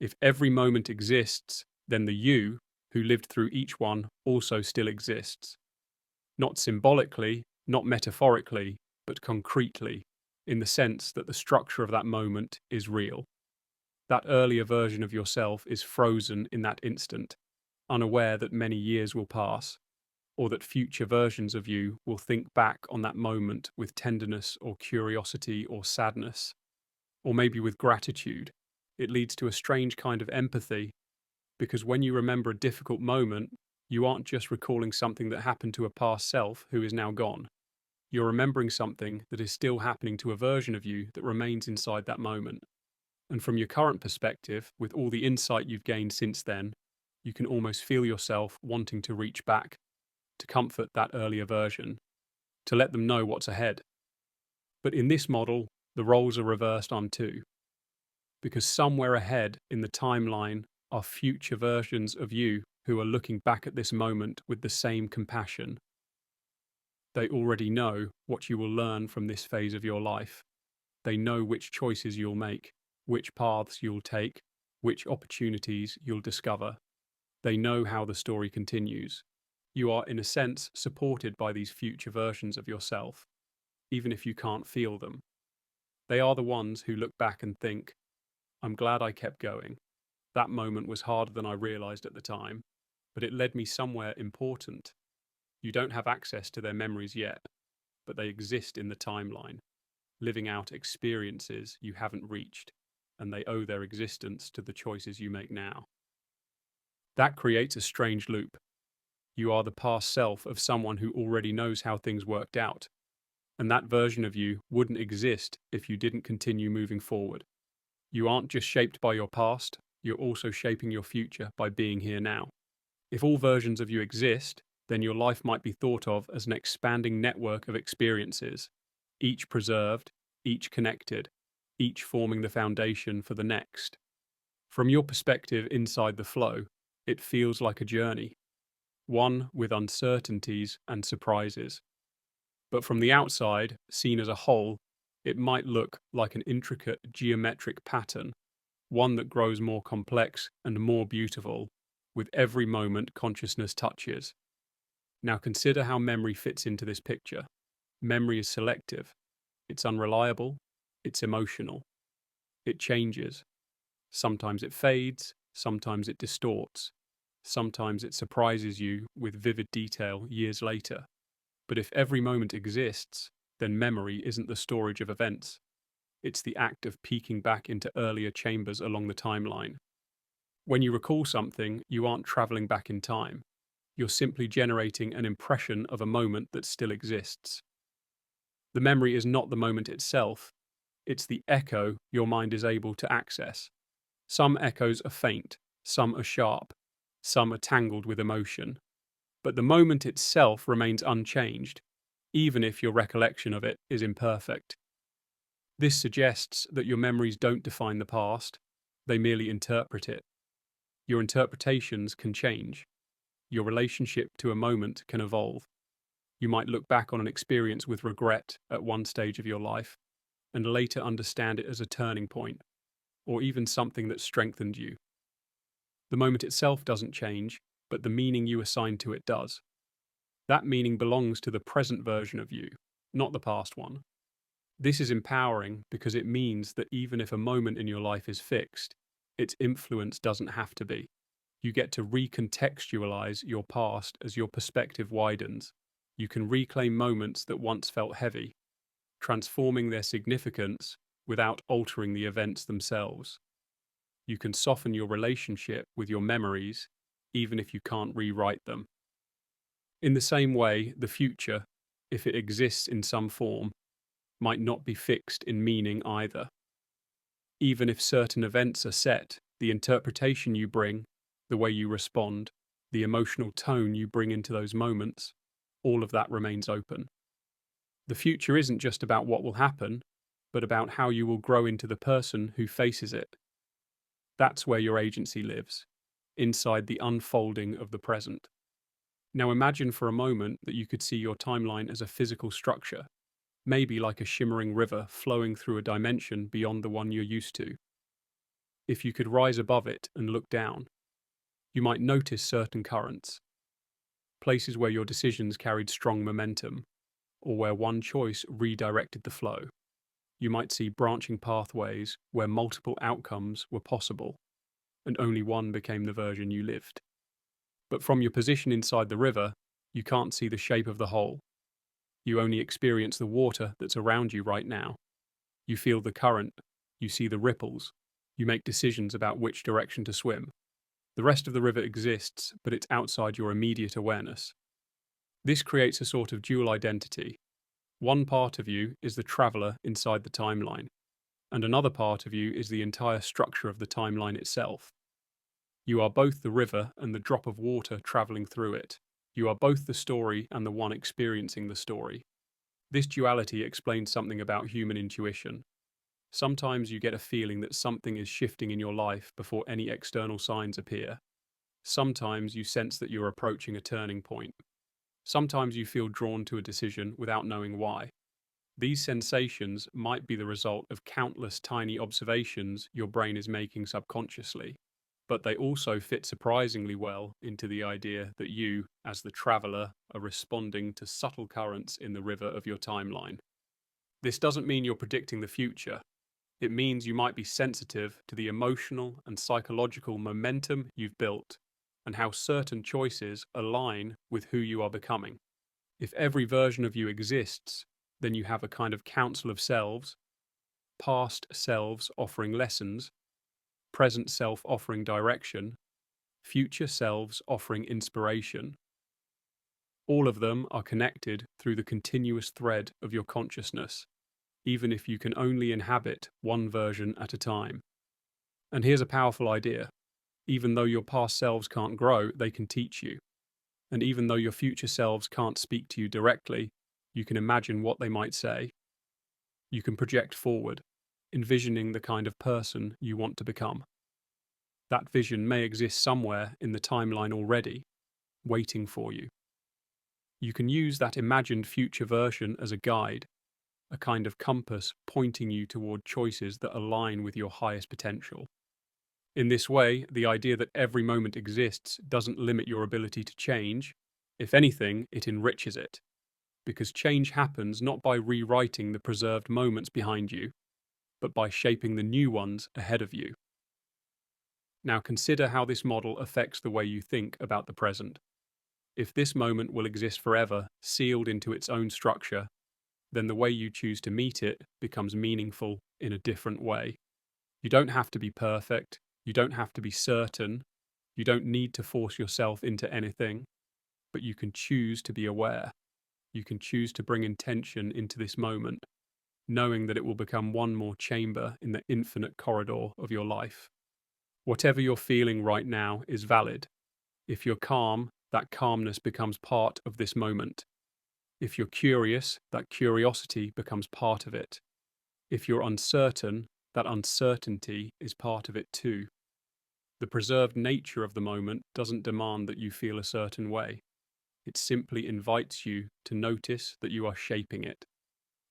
If every moment exists, then the you, who lived through each one, also still exists. Not symbolically, not metaphorically, but concretely, in the sense that the structure of that moment is real. That earlier version of yourself is frozen in that instant, unaware that many years will pass, or that future versions of you will think back on that moment with tenderness or curiosity or sadness, or maybe with gratitude. It leads to a strange kind of empathy, because when you remember a difficult moment, you aren't just recalling something that happened to a past self who is now gone. You're remembering something that is still happening to a version of you that remains inside that moment. And from your current perspective, with all the insight you've gained since then, you can almost feel yourself wanting to reach back, to comfort that earlier version, to let them know what's ahead. But in this model, the roles are reversed on too, because somewhere ahead in the timeline are future versions of you who are looking back at this moment with the same compassion. They already know what you will learn from this phase of your life. They know which choices you'll make, which paths you'll take, which opportunities you'll discover. They know how the story continues. You are, in a sense, supported by these future versions of yourself, even if you can't feel them. They are the ones who look back and think, I'm glad I kept going. That moment was harder than I realized at the time, but it led me somewhere important. You don't have access to their memories yet, but they exist in the timeline, living out experiences you haven't reached, and they owe their existence to the choices you make now. That creates a strange loop. You are the past self of someone who already knows how things worked out, and that version of you wouldn't exist if you didn't continue moving forward. You aren't just shaped by your past, you're also shaping your future by being here now. If all versions of you exist, then your life might be thought of as an expanding network of experiences, each preserved, each connected, each forming the foundation for the next. From your perspective inside the flow, it feels like a journey, one with uncertainties and surprises. But from the outside, seen as a whole, it might look like an intricate geometric pattern, one that grows more complex and more beautiful with every moment consciousness touches. Now consider how memory fits into this picture. Memory is selective. It's unreliable. It's emotional. It changes. Sometimes it fades. Sometimes it distorts. Sometimes it surprises you with vivid detail years later. But if every moment exists, then memory isn't the storage of events. It's the act of peeking back into earlier chambers along the timeline. When you recall something, you aren't traveling back in time. You're simply generating an impression of a moment that still exists. The memory is not the moment itself, it's the echo your mind is able to access. Some echoes are faint, some are sharp, some are tangled with emotion. But the moment itself remains unchanged, even if your recollection of it is imperfect. This suggests that your memories don't define the past, they merely interpret it. Your interpretations can change. Your relationship to a moment can evolve. You might look back on an experience with regret at one stage of your life, and later understand it as a turning point, or even something that strengthened you. The moment itself doesn't change, but the meaning you assign to it does. That meaning belongs to the present version of you, not the past one. This is empowering because it means that even if a moment in your life is fixed, its influence doesn't have to be. You get to recontextualize your past as your perspective widens. You can reclaim moments that once felt heavy, transforming their significance without altering the events themselves. You can soften your relationship with your memories, even if you can't rewrite them. In the same way, the future, if it exists in some form, might not be fixed in meaning either. Even if certain events are set, the interpretation you bring, the way you respond, the emotional tone you bring into those moments, all of that remains open. The future isn't just about what will happen, but about how you will grow into the person who faces it. That's where your agency lives, inside the unfolding of the present. Now imagine for a moment that you could see your timeline as a physical structure, maybe like a shimmering river flowing through a dimension beyond the one you're used to. If you could rise above it and look down, you might notice certain currents, places where your decisions carried strong momentum, or where one choice redirected the flow. You might see branching pathways where multiple outcomes were possible, and only one became the version you lived. But from your position inside the river, you can't see the shape of the whole. You only experience the water that's around you right now. You feel the current, you see the ripples, you make decisions about which direction to swim. The rest of the river exists, but it's outside your immediate awareness. This creates a sort of dual identity. One part of you is the traveller inside the timeline, and another part of you is the entire structure of the timeline itself. You are both the river and the drop of water travelling through it. You are both the story and the one experiencing the story. This duality explains something about human intuition. Sometimes you get a feeling that something is shifting in your life before any external signs appear. Sometimes you sense that you're approaching a turning point. Sometimes you feel drawn to a decision without knowing why. These sensations might be the result of countless tiny observations your brain is making subconsciously, but they also fit surprisingly well into the idea that you, as the traveller, are responding to subtle currents in the river of your timeline. This doesn't mean you're predicting the future. It means you might be sensitive to the emotional and psychological momentum you've built and how certain choices align with who you are becoming. If every version of you exists, then you have a kind of council of selves, past selves offering lessons, present self offering direction, future selves offering inspiration. All of them are connected through the continuous thread of your consciousness, even if you can only inhabit one version at a time. And here's a powerful idea. Even though your past selves can't grow, they can teach you. And even though your future selves can't speak to you directly, you can imagine what they might say. You can project forward, envisioning the kind of person you want to become. That vision may exist somewhere in the timeline already, waiting for you. You can use that imagined future version as a guide, a kind of compass pointing you toward choices that align with your highest potential. In this way, the idea that every moment exists doesn't limit your ability to change. If anything, it enriches it. because change happens not by rewriting the preserved moments behind you, but by shaping the new ones ahead of you. Now consider how this model affects the way you think about the present. If this moment will exist forever, sealed into its own structure, then the way you choose to meet it becomes meaningful in a different way. You don't have to be perfect, you don't have to be certain, you don't need to force yourself into anything, but you can choose to be aware. You can choose to bring intention into this moment, knowing that it will become one more chamber in the infinite corridor of your life. Whatever you're feeling right now is valid. If you're calm, that calmness becomes part of this moment. If you're curious, that curiosity becomes part of it. If you're uncertain, that uncertainty is part of it too. The preserved nature of the moment doesn't demand that you feel a certain way. It simply invites you to notice that you are shaping it.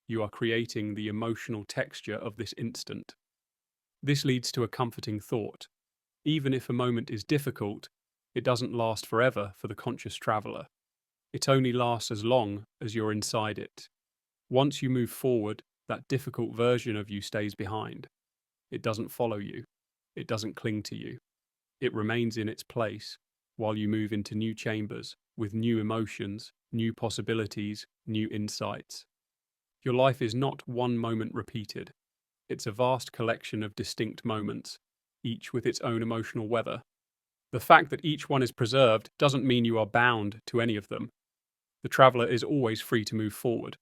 You are creating the emotional texture of this instant. This leads to a comforting thought. Even if a moment is difficult, it doesn't last forever for the conscious traveler. It only lasts as long as you're inside it. Once you move forward, that difficult version of you stays behind. It doesn't follow you. It doesn't cling to you. It remains in its place while you move into new chambers with new emotions, new possibilities, new insights. Your life is not one moment repeated. It's a vast collection of distinct moments, each with its own emotional weather. The fact that each one is preserved doesn't mean you are bound to any of them. The traveler is always free to move forward.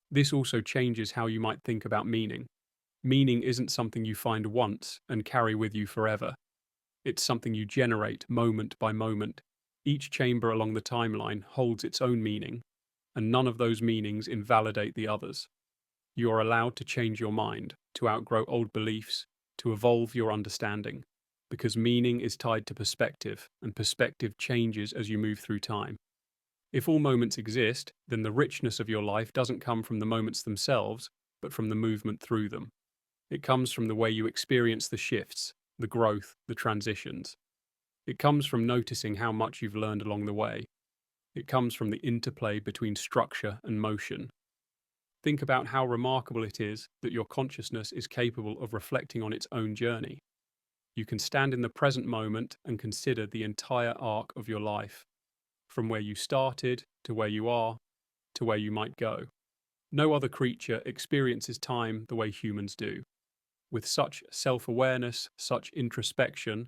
This also changes how you might think about meaning. Meaning isn't something you find once and carry with you forever. It's something you generate moment by moment. Each chamber along the timeline holds its own meaning, and none of those meanings invalidate the others. You are allowed to change your mind, to outgrow old beliefs, to evolve your understanding, because meaning is tied to perspective, and perspective changes as you move through time. If all moments exist, then the richness of your life doesn't come from the moments themselves, but from the movement through them. It comes from the way you experience the shifts, the growth, the transitions. It comes from noticing how much you've learned along the way. It comes from the interplay between structure and motion. Think about how remarkable it is that your consciousness is capable of reflecting on its own journey. You can stand in the present moment and consider the entire arc of your life, from where you started, to where you are, to where you might go. No other creature experiences time the way humans do. With such self-awareness, such introspection,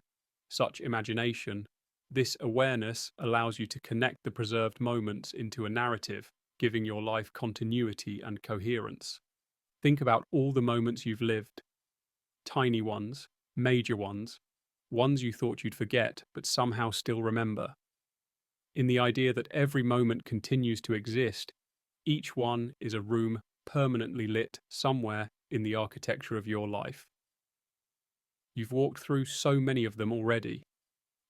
such imagination, this awareness allows you to connect the preserved moments into a narrative, giving your life continuity and coherence. Think about all the moments you've lived. Tiny ones, major ones you thought you'd forget but somehow still remember. In the idea that every moment continues to exist, each one is a room permanently lit somewhere in the architecture of your life. You've walked through so many of them already,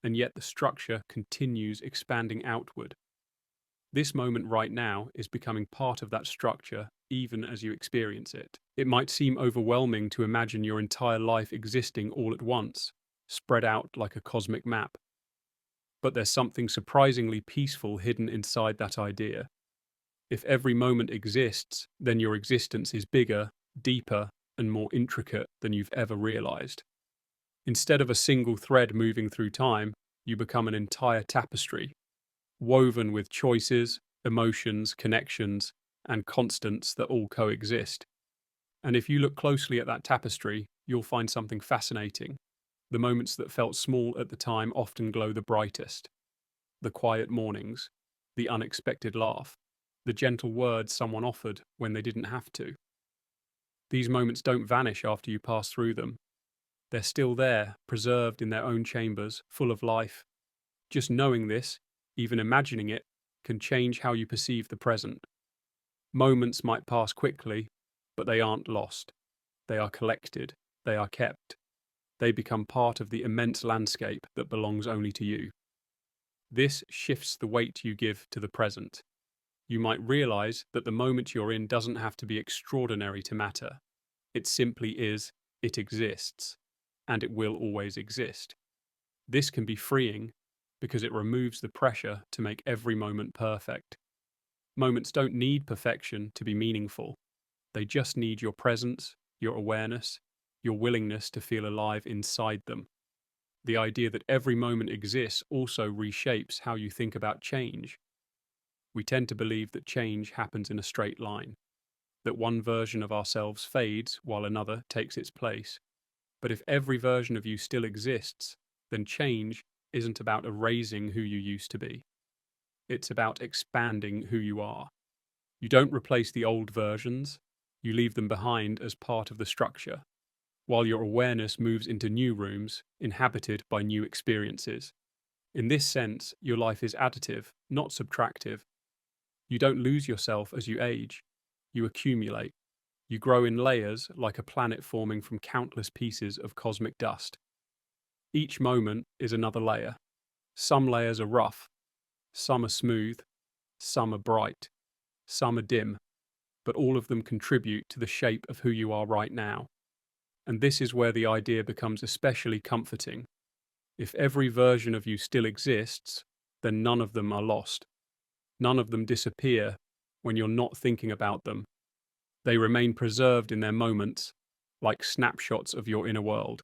and yet the structure continues expanding outward. This moment right now is becoming part of that structure even as you experience it. It might seem overwhelming to imagine your entire life existing all at once, spread out like a cosmic map. But there's something surprisingly peaceful hidden inside that idea. If every moment exists, then your existence is bigger, deeper, and more intricate than you've ever realized. Instead of a single thread moving through time, you become an entire tapestry, woven with choices, emotions, connections, and constants that all coexist. And if you look closely at that tapestry, you'll find something fascinating. The moments that felt small at the time often glow the brightest. The quiet mornings, the unexpected laugh, the gentle words someone offered when they didn't have to. These moments don't vanish after you pass through them. They're still there, preserved in their own chambers, full of life. Just knowing this, even imagining it, can change how you perceive the present. Moments might pass quickly, but they aren't lost. They are collected. They are kept. They become part of the immense landscape that belongs only to you. This shifts the weight you give to the present. You might realize that the moment you're in doesn't have to be extraordinary to matter. It simply is, it exists, and it will always exist. This can be freeing because it removes the pressure to make every moment perfect. Moments don't need perfection to be meaningful. They just need your presence, your awareness, your willingness to feel alive inside them. The idea that every moment exists also reshapes how you think about change. We tend to believe that change happens in a straight line, that one version of ourselves fades while another takes its place. But if every version of you still exists, then change isn't about erasing who you used to be. It's about expanding who you are. You don't replace the old versions, you leave them behind as part of the structure, while your awareness moves into new rooms, inhabited by new experiences. In this sense, your life is additive, not subtractive. You don't lose yourself as you age. You accumulate. You grow in layers like a planet forming from countless pieces of cosmic dust. Each moment is another layer. Some layers are rough, some are smooth, some are bright, some are dim, but all of them contribute to the shape of who you are right now. And this is where the idea becomes especially comforting. If every version of you still exists, then none of them are lost. None of them disappear when you're not thinking about them. They remain preserved in their moments, like snapshots of your inner world.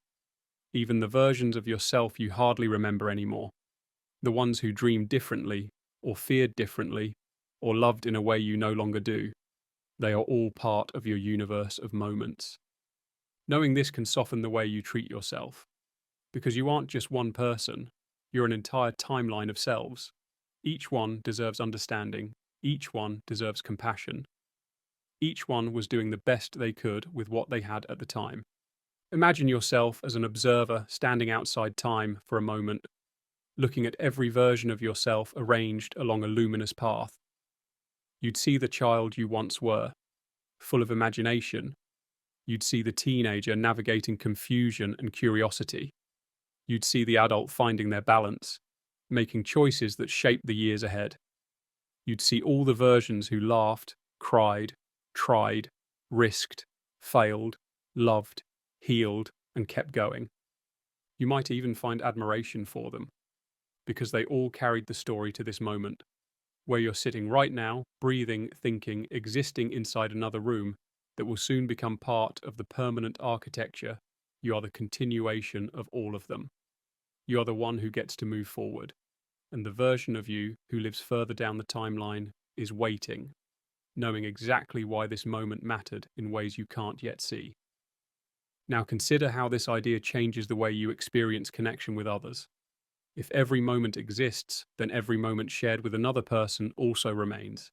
Even the versions of yourself you hardly remember anymore, the ones who dreamed differently, or feared differently, or loved in a way you no longer do, they are all part of your universe of moments. Knowing this can soften the way you treat yourself, because you aren't just one person, you're an entire timeline of selves. Each one deserves understanding, each one deserves compassion. Each one was doing the best they could with what they had at the time. Imagine yourself as an observer standing outside time for a moment, looking at every version of yourself arranged along a luminous path. You'd see the child you once were, full of imagination. You'd see the teenager navigating confusion and curiosity. You'd see the adult finding their balance, making choices that shape the years ahead. You'd see all the versions who laughed, cried, tried, risked, failed, loved, healed, and kept going. You might even find admiration for them, because they all carried the story to this moment, where you're sitting right now, breathing, thinking, existing inside another room that will soon become part of the permanent architecture. You are the continuation of all of them. You are the one who gets to move forward, and the version of you who lives further down the timeline is waiting, knowing exactly why this moment mattered in ways you can't yet see. Now consider how this idea changes the way you experience connection with others. If every moment exists, then every moment shared with another person also remains.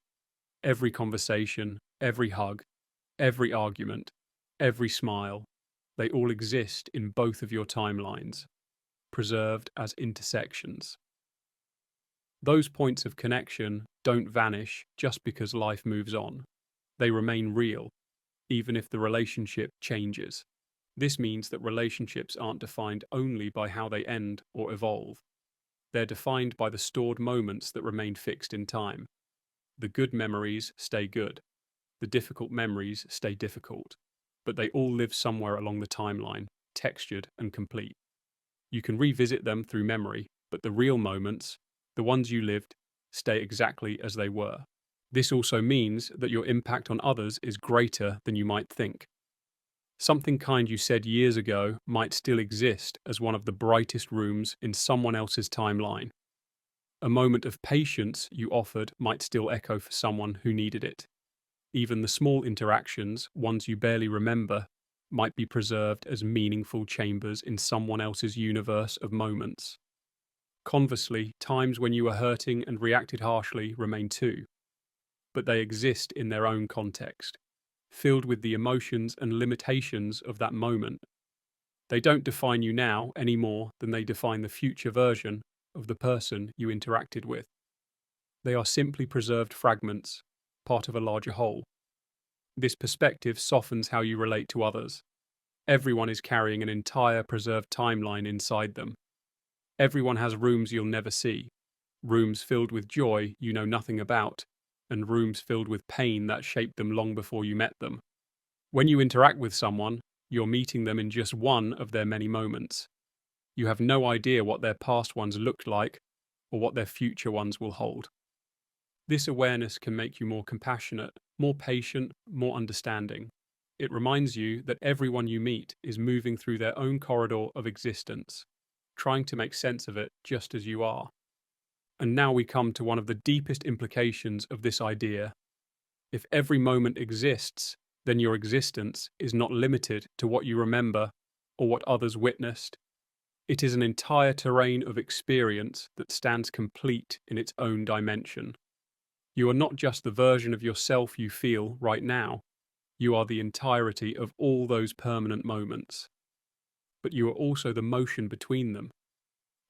Every conversation, every hug, every argument, every smile, they all exist in both of your timelines, preserved as intersections. Those points of connection don't vanish just because life moves on. They remain real, even if the relationship changes. This means that relationships aren't defined only by how they end or evolve. They're defined by the stored moments that remain fixed in time. The good memories stay good. The difficult memories stay difficult. But they all live somewhere along the timeline, textured and complete. You can revisit them through memory, but the real moments, the ones you lived, stay exactly as they were. This also means that your impact on others is greater than you might think. Something kind you said years ago might still exist as one of the brightest rooms in someone else's timeline. A moment of patience you offered might still echo for someone who needed it. Even the small interactions, ones you barely remember, might be preserved as meaningful chambers in someone else's universe of moments. Conversely, times when you were hurting and reacted harshly remain too, but they exist in their own context, filled with the emotions and limitations of that moment. They don't define you now any more than they define the future version of the person you interacted with. They are simply preserved fragments, part of a larger whole. This perspective softens how you relate to others. Everyone is carrying an entire preserved timeline inside them. Everyone has rooms you'll never see, rooms filled with joy you know nothing about, and rooms filled with pain that shaped them long before you met them. When you interact with someone, you're meeting them in just one of their many moments. You have no idea what their past ones looked like or what their future ones will hold. This awareness can make you more compassionate, more patient, more understanding. It reminds you that everyone you meet is moving through their own corridor of existence, trying to make sense of it just as you are. And now we come to one of the deepest implications of this idea. If every moment exists, then your existence is not limited to what you remember or what others witnessed. It is an entire terrain of experience that stands complete in its own dimension. You are not just the version of yourself you feel right now. You are the entirety of all those permanent moments. But you are also the motion between them.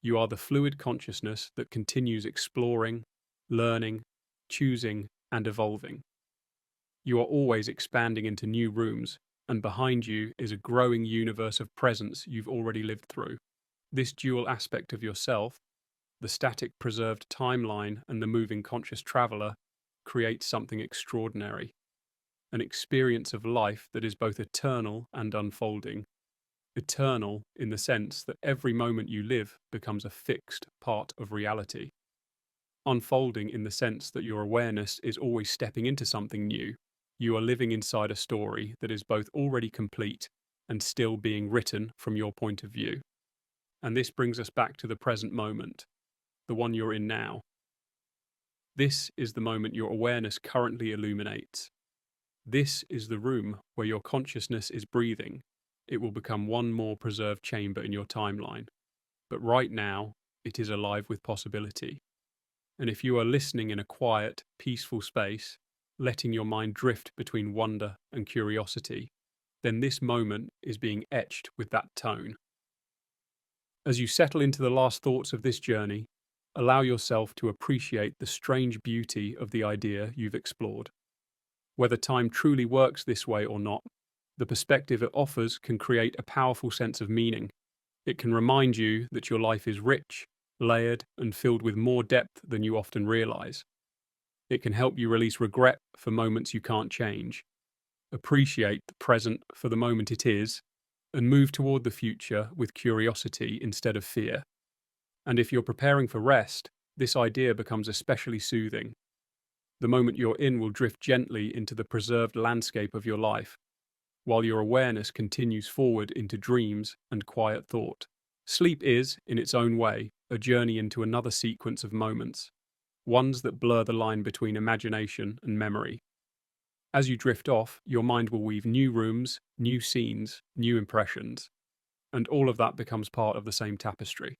You are the fluid consciousness that continues exploring, learning, choosing, and evolving. You are always expanding into new rooms, and behind you is a growing universe of presence you've already lived through. This dual aspect of yourself, the static preserved timeline and the moving conscious traveler, creates something extraordinary. An experience of life that is both eternal and unfolding. Eternal in the sense that every moment you live becomes a fixed part of reality. Unfolding in the sense that your awareness is always stepping into something new. You are living inside a story that is both already complete and still being written from your point of view. And this brings us back to the present moment, the one you're in now. This is the moment your awareness currently illuminates. This is the room where your consciousness is breathing. It will become one more preserved chamber in your timeline. But right now, it is alive with possibility. And if you are listening in a quiet, peaceful space, letting your mind drift between wonder and curiosity, then this moment is being etched with that tone. As you settle into the last thoughts of this journey, allow yourself to appreciate the strange beauty of the idea you've explored. Whether time truly works this way or not, the perspective it offers can create a powerful sense of meaning. It can remind you that your life is rich, layered, and filled with more depth than you often realize. It can help you release regret for moments you can't change, appreciate the present for the moment it is, and move toward the future with curiosity instead of fear. And if you're preparing for rest, this idea becomes especially soothing. The moment you're in will drift gently into the preserved landscape of your life, while your awareness continues forward into dreams and quiet thought. Sleep is, in its own way, a journey into another sequence of moments, ones that blur the line between imagination and memory. As you drift off, your mind will weave new rooms, new scenes, new impressions, and all of that becomes part of the same tapestry.